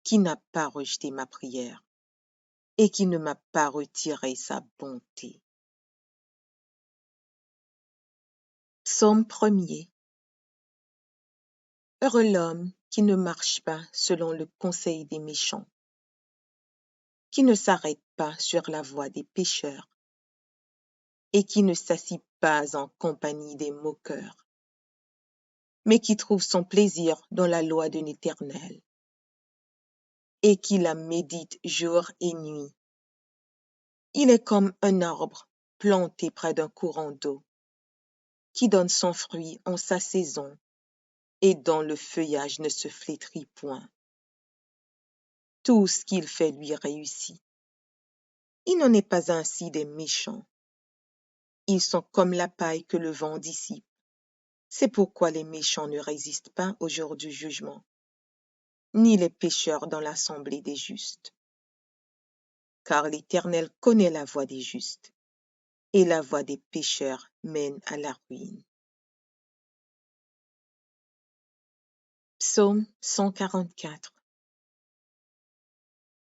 qui n'a pas rejeté ma prière et qui ne m'a pas retiré sa bonté. Psaume 1er. Heureux l'homme qui ne marche pas selon le conseil des méchants, qui ne s'arrête pas sur la voie des pécheurs et qui ne s'assit pas en compagnie des moqueurs, mais qui trouve son plaisir dans la loi de l'Éternel et qui la médite jour et nuit. Il est comme un arbre planté près d'un courant d'eau, qui donne son fruit en sa saison et dont le feuillage ne se flétrit point. Tout ce qu'il fait lui réussit. Il n'en est pas ainsi des méchants. Ils sont comme la paille que le vent dissipe. C'est pourquoi les méchants ne résistent pas au jour du jugement, ni les pécheurs dans l'assemblée des justes. Car l'Éternel connaît la voie des justes, et la voie des pécheurs mène à la ruine. Psaume 144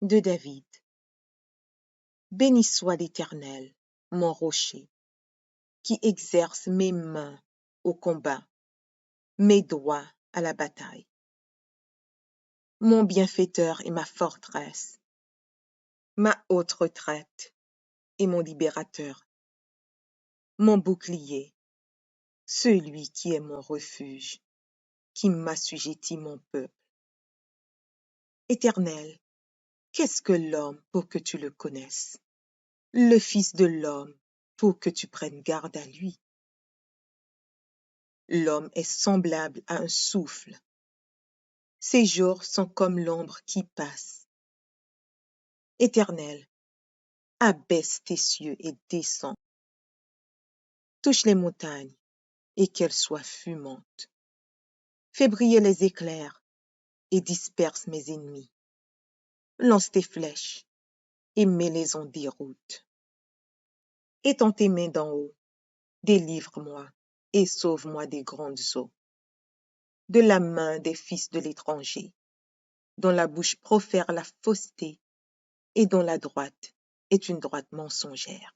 de David. Béni soit l'Éternel, mon rocher, qui exerce mes mains au combat, mes doigts à la bataille. Mon bienfaiteur et ma forteresse, ma haute retraite et mon libérateur, mon bouclier, celui qui est mon refuge, qui m'assujettit mon peuple. Éternel, qu'est-ce que l'homme pour que tu le connaisses? Le Fils de l'homme pour que tu prennes garde à lui. L'homme est semblable à un souffle. Ses jours sont comme l'ombre qui passe. Éternel, abaisse tes cieux et descends. Touche les montagnes et qu'elles soient fumantes. Fais briller les éclairs et disperse mes ennemis. Lance tes flèches et mets-les en déroute. Étends tes mains d'en haut, délivre-moi et sauve-moi des grandes eaux, de la main des fils de l'étranger, dont la bouche profère la fausseté et dont la droite est une droite mensongère.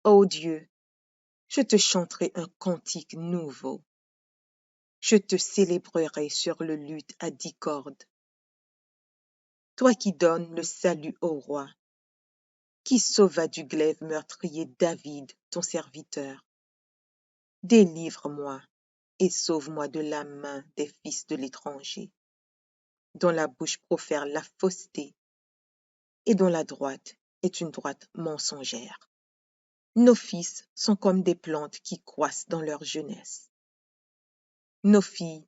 Ô Dieu, je te chanterai un cantique nouveau. Je te célébrerai sur le luth à 10 cordes. Toi qui donnes le salut au roi, qui sauva du glaive meurtrier David, ton serviteur. Délivre-moi et sauve-moi de la main des fils de l'étranger, dont la bouche profère la fausseté et dont la droite est une droite mensongère. Nos fils sont comme des plantes qui croissent dans leur jeunesse. Nos filles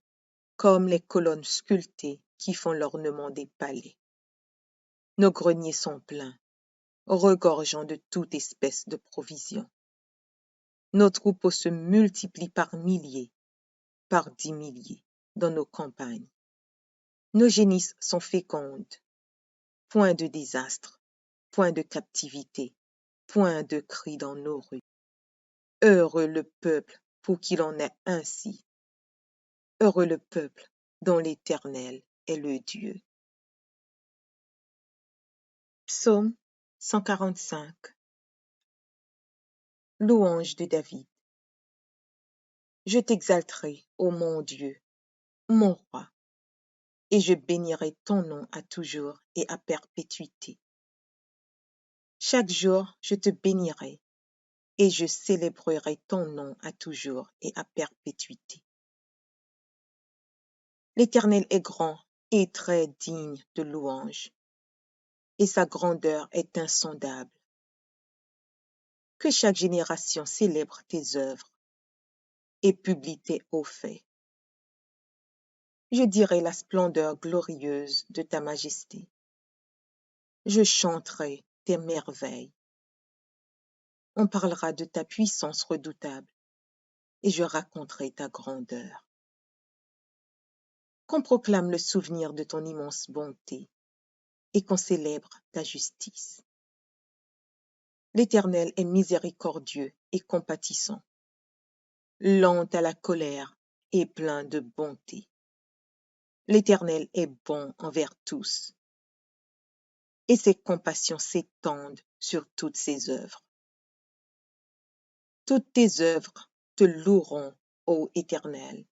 comme les colonnes sculptées qui font l'ornement des palais. Nos greniers sont pleins, regorgeant de toute espèce de provisions. Nos troupeaux se multiplient par milliers, par 10 milliers dans nos campagnes. Nos génisses sont fécondes. Point de désastre, point de captivité, point de cri dans nos rues. Heureux le peuple pour qu'il en ait ainsi. Heureux le peuple dont l'Éternel est le Dieu. Psaume 145. Louange de David. Je t'exalterai, ô mon Dieu, mon roi, et je bénirai ton nom à toujours et à perpétuité. Chaque jour, je te bénirai, et je célébrerai ton nom à toujours et à perpétuité. L'Éternel est grand et très digne de louange, et sa grandeur est insondable. Que chaque génération célèbre tes œuvres et publie tes hauts faits. Je dirai la splendeur glorieuse de ta majesté. Je chanterai tes merveilles. On parlera de ta puissance redoutable, et je raconterai ta grandeur. Qu'on proclame le souvenir de ton immense bonté, et qu'on célèbre ta justice. L'Éternel est miséricordieux et compatissant, lent à la colère et plein de bonté. L'Éternel est bon envers tous, et ses compassions s'étendent sur toutes ses œuvres. Toutes tes œuvres te loueront, ô Éternel,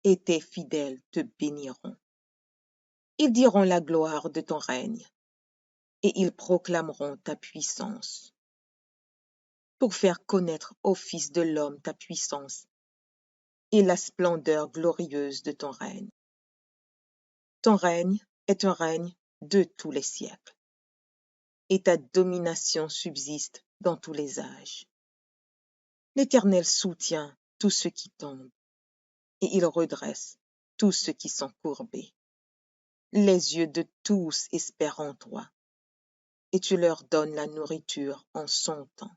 et tes fidèles te béniront. Ils diront la gloire de ton règne, et ils proclameront ta puissance, pour faire connaître aux fils de l'homme ta puissance et la splendeur glorieuse de ton règne. Ton règne est un règne de tous les siècles, et ta domination subsiste dans tous les âges. L'Éternel soutient tous ceux qui tombent, et il redresse tous ceux qui sont courbés. Les yeux de tous espèrent en toi, et tu leur donnes la nourriture en son temps.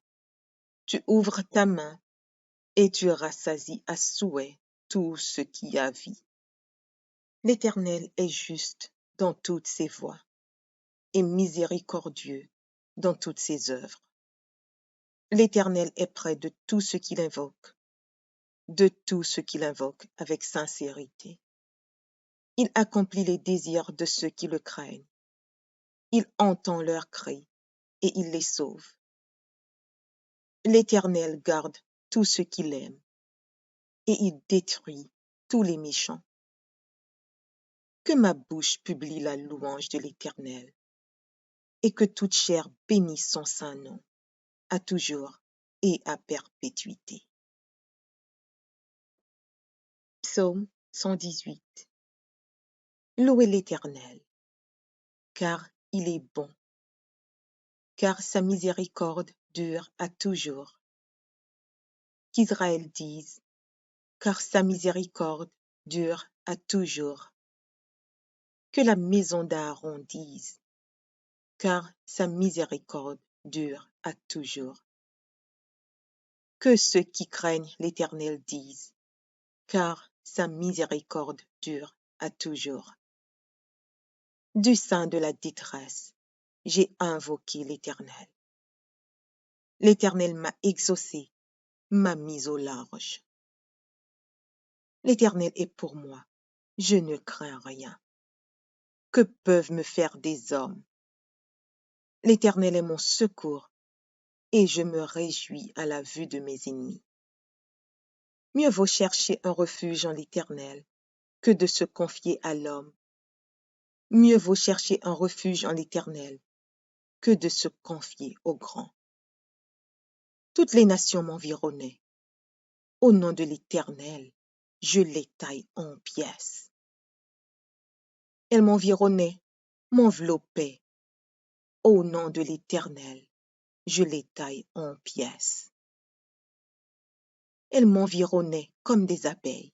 Tu ouvres ta main, et tu rassasies à souhait tout ce qui a vie. L'Éternel est juste dans toutes ses voies, et miséricordieux dans toutes ses œuvres. L'Éternel est près de tout ce qu'il invoque, de tout ce qu'il invoque avec sincérité. Il accomplit les désirs de ceux qui le craignent. Il entend leurs cris et il les sauve. L'Éternel garde tout ce qu'il aime et il détruit tous les méchants. Que ma bouche publie la louange de l'Éternel et que toute chair bénisse son saint nom, à toujours et à perpétuité. Psaume 118. Louez l'Éternel, car il est bon, car sa miséricorde dure à toujours. Qu'Israël dise, car sa miséricorde dure à toujours. Que la maison d'Aaron dise, car sa miséricorde dure à toujours. Que ceux qui craignent l'Éternel disent, car sa miséricorde dure à toujours. Du sein de la détresse, j'ai invoqué l'Éternel. L'Éternel m'a exaucé, m'a mis au large. L'Éternel est pour moi, je ne crains rien. Que peuvent me faire des hommes? L'Éternel est mon secours, et je me réjouis à la vue de mes ennemis. Mieux vaut chercher un refuge en l'Éternel que de se confier à l'homme. Mieux vaut chercher un refuge en l'Éternel que de se confier au grand. Toutes les nations m'environnaient. Au nom de l'Éternel, je les taille en pièces. Elles m'environnaient, m'enveloppaient. Au nom de l'Éternel, je les taille en pièces. Elles m'environnaient comme des abeilles.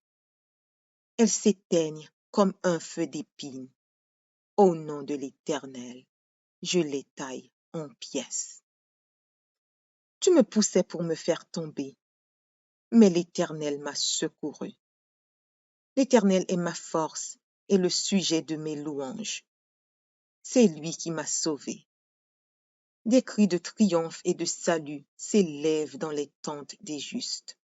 Elles s'éteignent comme un feu d'épines. Au nom de l'Éternel, je les taille en pièces. Tu me poussais pour me faire tomber, mais l'Éternel m'a secouru. L'Éternel est ma force et le sujet de mes louanges. C'est lui qui m'a sauvé. Des cris de triomphe et de salut s'élèvent dans les tentes des justes.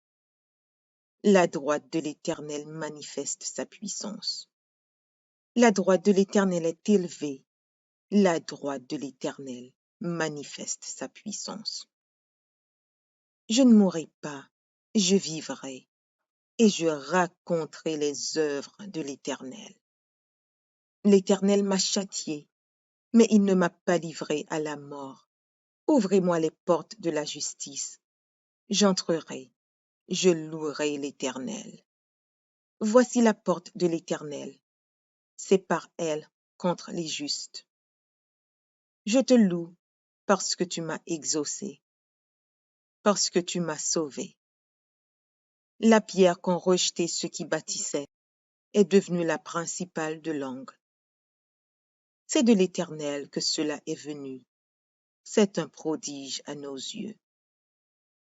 La droite de l'Éternel manifeste sa puissance. La droite de l'Éternel est élevée. La droite de l'Éternel manifeste sa puissance. Je ne mourrai pas, je vivrai, et je raconterai les œuvres de l'Éternel. L'Éternel m'a châtié, mais il ne m'a pas livré à la mort. Ouvrez-moi les portes de la justice. J'entrerai, je louerai l'Éternel. Voici la porte de l'Éternel. C'est par elle contre les justes. Je te loue parce que tu m'as exaucé, parce que tu m'as sauvé. La pierre qu'ont rejetée ceux qui bâtissaient est devenue la principale de l'angle. C'est de l'Éternel que cela est venu. C'est un prodige à nos yeux.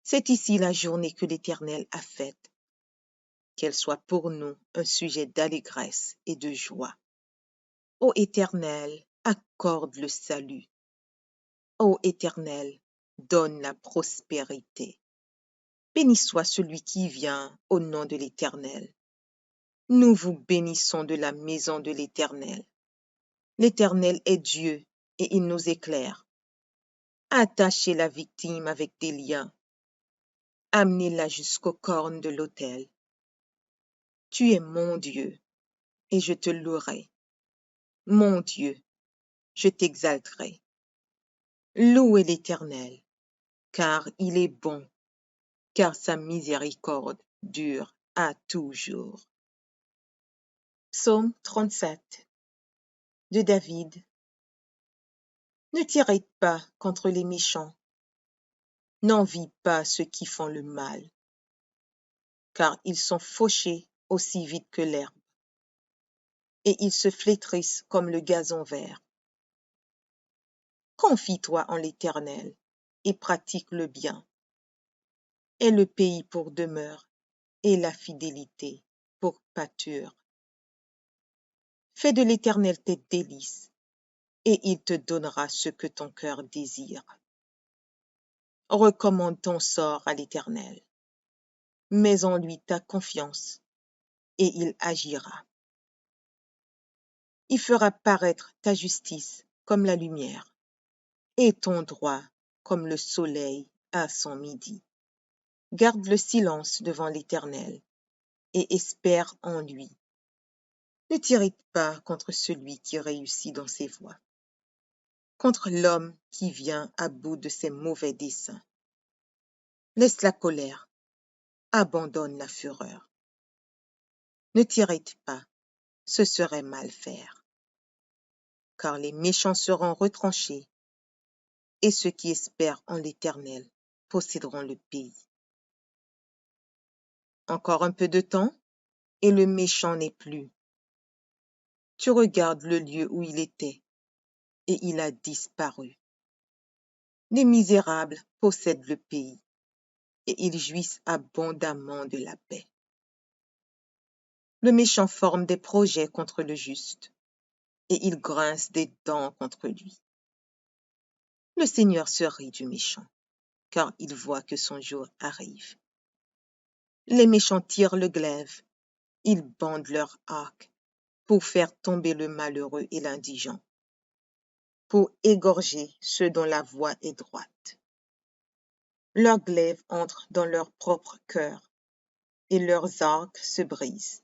C'est ici la journée que l'Éternel a faite. Qu'elle soit pour nous un sujet d'allégresse et de joie. Ô Éternel, accorde le salut. Ô Éternel, donne la prospérité. Béni soit celui qui vient au nom de l'Éternel. Nous vous bénissons de la maison de l'Éternel. L'Éternel est Dieu et il nous éclaire. Attachez la victime avec des liens. Amenez-la jusqu'aux cornes de l'autel. Tu es mon Dieu et je te louerai. Mon Dieu, je t'exalterai. Louez l'Éternel, car il est bon, car sa miséricorde dure à toujours. Psaume 37 de David. Ne t'irrite pas contre les méchants, n'envie pas ceux qui font le mal, car ils sont fauchés aussi vite que l'herbe, et ils se flétrissent comme le gazon vert. Confie-toi en l'Éternel et pratique le bien. Aie le pays pour demeure et la fidélité pour pâture. Fais de l'Éternel tes délices, et il te donnera ce que ton cœur désire. Recommande ton sort à l'Éternel. Mets en lui ta confiance, et il agira. Il fera paraître ta justice comme la lumière, et ton droit comme le soleil à son midi. Garde le silence devant l'Éternel, et espère en lui. Ne t'irrite pas contre celui qui réussit dans ses voies, contre l'homme qui vient à bout de ses mauvais desseins. Laisse la colère, abandonne la fureur. Ne t'irrite pas, ce serait mal faire, car les méchants seront retranchés, et ceux qui espèrent en l'Éternel posséderont le pays. Encore un peu de temps, et le méchant n'est plus. Tu regardes le lieu où il était, et il a disparu. Les misérables possèdent le pays, et ils jouissent abondamment de la paix. Le méchant forme des projets contre le juste, et il grince des dents contre lui. Le Seigneur se rit du méchant, car il voit que son jour arrive. Les méchants tirent le glaive, ils bandent leur arc pour faire tomber le malheureux et l'indigent, pour égorger ceux dont la voie est droite. Leurs glaives entrent dans leur propre cœur, et leurs arcs se brisent.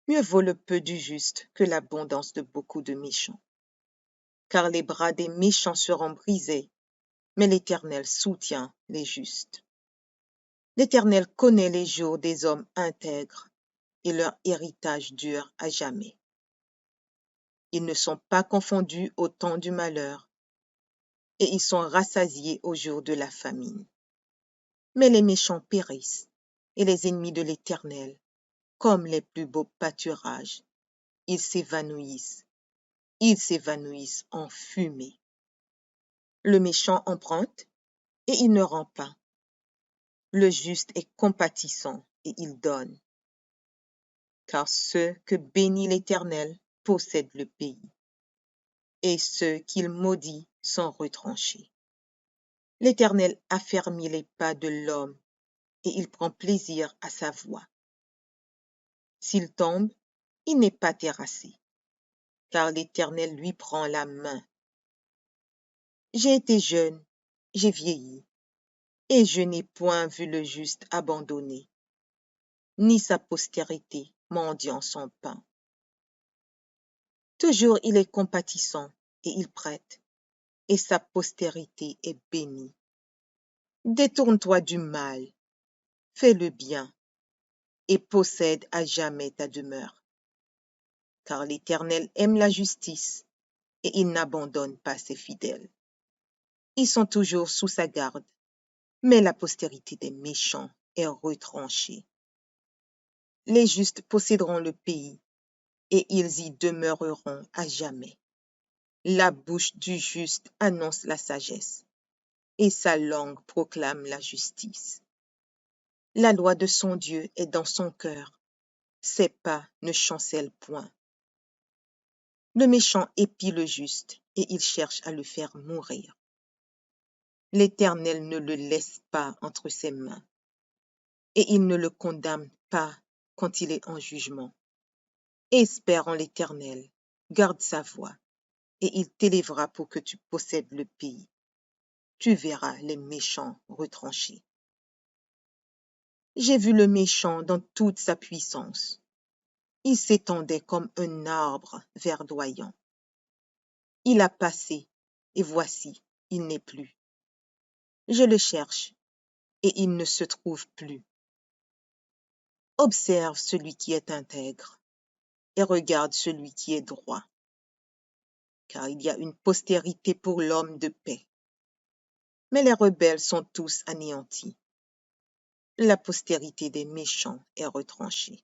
Mieux vaut le peu du juste que l'abondance de beaucoup de méchants. Car les bras des méchants seront brisés, mais l'Éternel soutient les justes. L'Éternel connaît les jours des hommes intègres, et leur héritage dure à jamais. Ils ne sont pas confondus au temps du malheur, et ils sont rassasiés au jour de la famine. Mais les méchants périssent, et les ennemis de l'Éternel, comme les plus beaux pâturages, ils s'évanouissent en fumée. Le méchant emprunte, et il ne rend pas. Le juste est compatissant, et il donne. Car ceux que bénit l'Éternel possèdent le pays, et ceux qu'il maudit sont retranchés. L'Éternel affermit les pas de l'homme, et il prend plaisir à sa voie. S'il tombe, il n'est pas terrassé, car l'Éternel lui prend la main. J'ai été jeune, j'ai vieilli, et je n'ai point vu le juste abandonné, ni sa postérité mendiant son pain. Toujours il est compatissant, et il prête, et sa postérité est bénie. Détourne-toi du mal, fais le bien, et possède à jamais ta demeure. Car l'Éternel aime la justice, et il n'abandonne pas ses fidèles. Ils sont toujours sous sa garde, mais la postérité des méchants est retranchée. Les justes posséderont le pays, et ils y demeureront à jamais. La bouche du juste annonce la sagesse, et sa langue proclame la justice. La loi de son Dieu est dans son cœur, ses pas ne chancellent point. Le méchant épie le juste, et il cherche à le faire mourir. L'Éternel ne le laisse pas entre ses mains, et il ne le condamne pas quand il est en jugement. Espère en l'Éternel, garde sa voie, et il t'élèvera pour que tu possèdes le pays. Tu verras les méchants retranchés. J'ai vu le méchant dans toute sa puissance. Il s'étendait comme un arbre verdoyant. Il a passé, et voici, il n'est plus. Je le cherche, et il ne se trouve plus. Observe celui qui est intègre, et regarde celui qui est droit. Car il y a une postérité pour l'homme de paix. Mais les rebelles sont tous anéantis. La postérité des méchants est retranchée.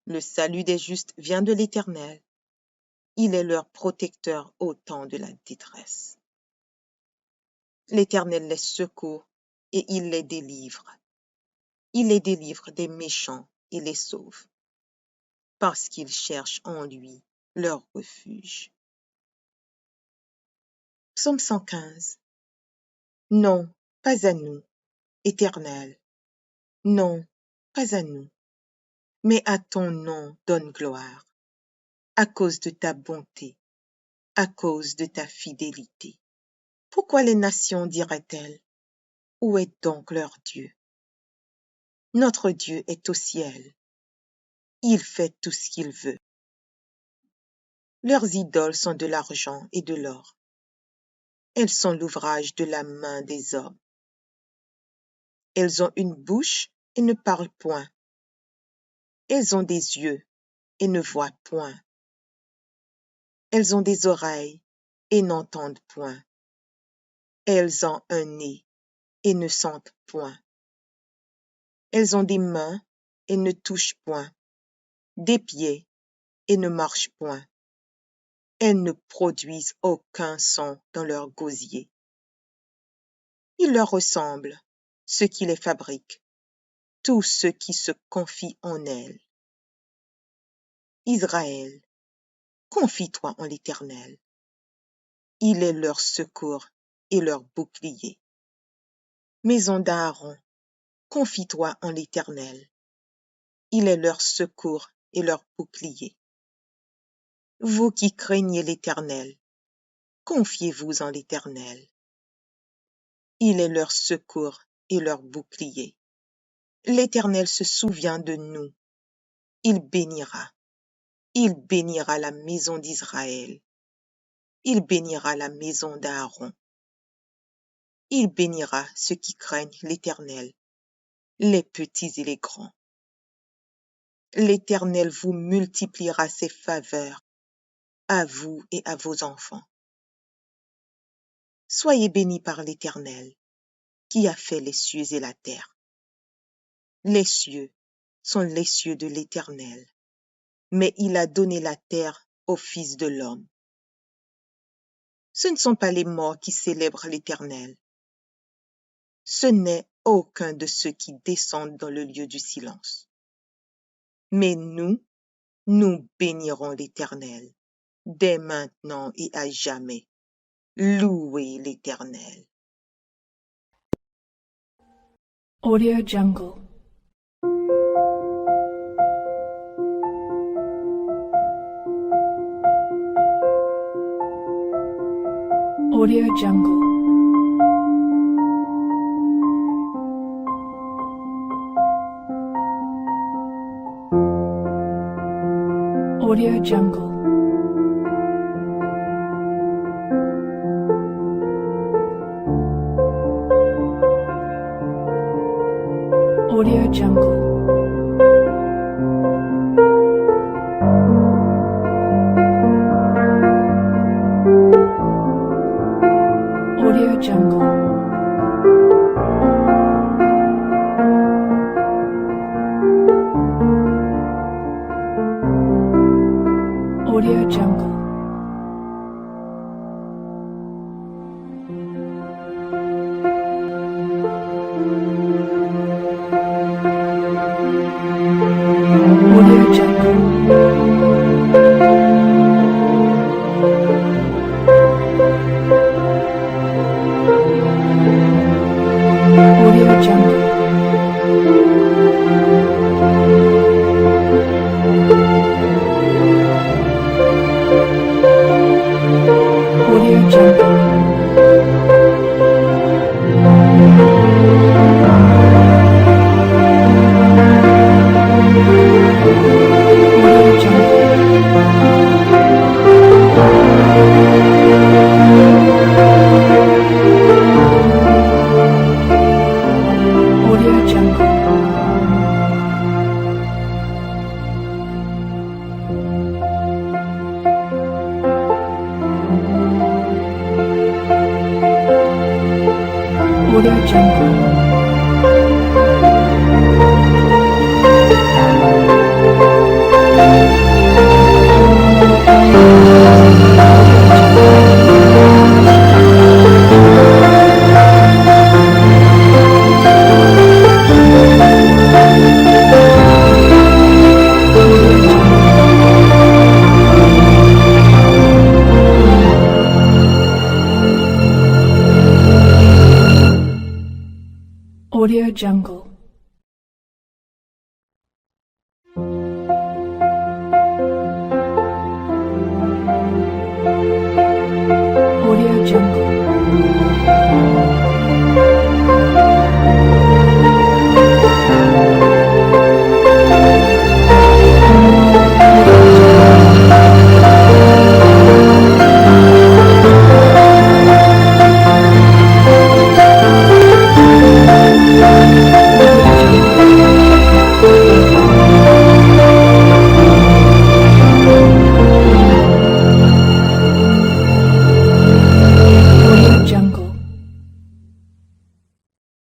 Le salut des justes vient de l'Éternel. Il est leur protecteur au temps de la détresse. L'Éternel les secourt et il les délivre. Il les délivre des méchants et les sauve, parce qu'ils cherchent en lui leur refuge. Psaume 115. Non, pas à nous, Éternel. Non, pas à nous. Mais à ton nom donne gloire, à cause de ta bonté, à cause de ta fidélité. Pourquoi les nations diraient-elles, où est donc leur Dieu? Notre Dieu est au ciel. Il fait tout ce qu'il veut. Leurs idoles sont de l'argent et de l'or. Elles sont l'ouvrage de la main des hommes. Elles ont une bouche et ne parlent point. Elles ont des yeux et ne voient point. Elles ont des oreilles et n'entendent point. Elles ont un nez et ne sentent point. Elles ont des mains et ne touchent point, des pieds et ne marchent point. Elles ne produisent aucun son dans leur gosier. Il leur ressemble, ceux qui les fabriquent, tous ceux qui se confient en elles. Israël, confie-toi en l'Éternel. Il est leur secours et leur bouclier. Maison d'Aaron, confie-toi en l'Éternel. Il est leur secours et leur bouclier. Vous qui craignez l'Éternel, confiez-vous en l'Éternel. Il est leur secours et leur bouclier. L'Éternel se souvient de nous. Il bénira la maison d'Israël. Il bénira la maison d'Aaron. Il bénira ceux qui craignent l'Éternel, les petits et les grands. L'Éternel vous multipliera ses faveurs, à vous et à vos enfants. Soyez bénis par l'Éternel, qui a fait les cieux et la terre. Les cieux sont les cieux de l'Éternel, mais il a donné la terre au Fils de l'homme. Ce ne sont pas les morts qui célèbrent l'Éternel. Ce n'est aucun de ceux qui descendent dans le lieu du silence. Mais nous bénirons l'Éternel, dès maintenant et à jamais. Louez l'Éternel. Audio Jungle. Audio Jungle. Audio Jungle. Audio Jungle. Audio Jungle. Audio Jungle. Audio Jungle. Audio Jungle. Audio Jungle. Audio Jungle. Audio Jungle. Audio Jungle. Jungle.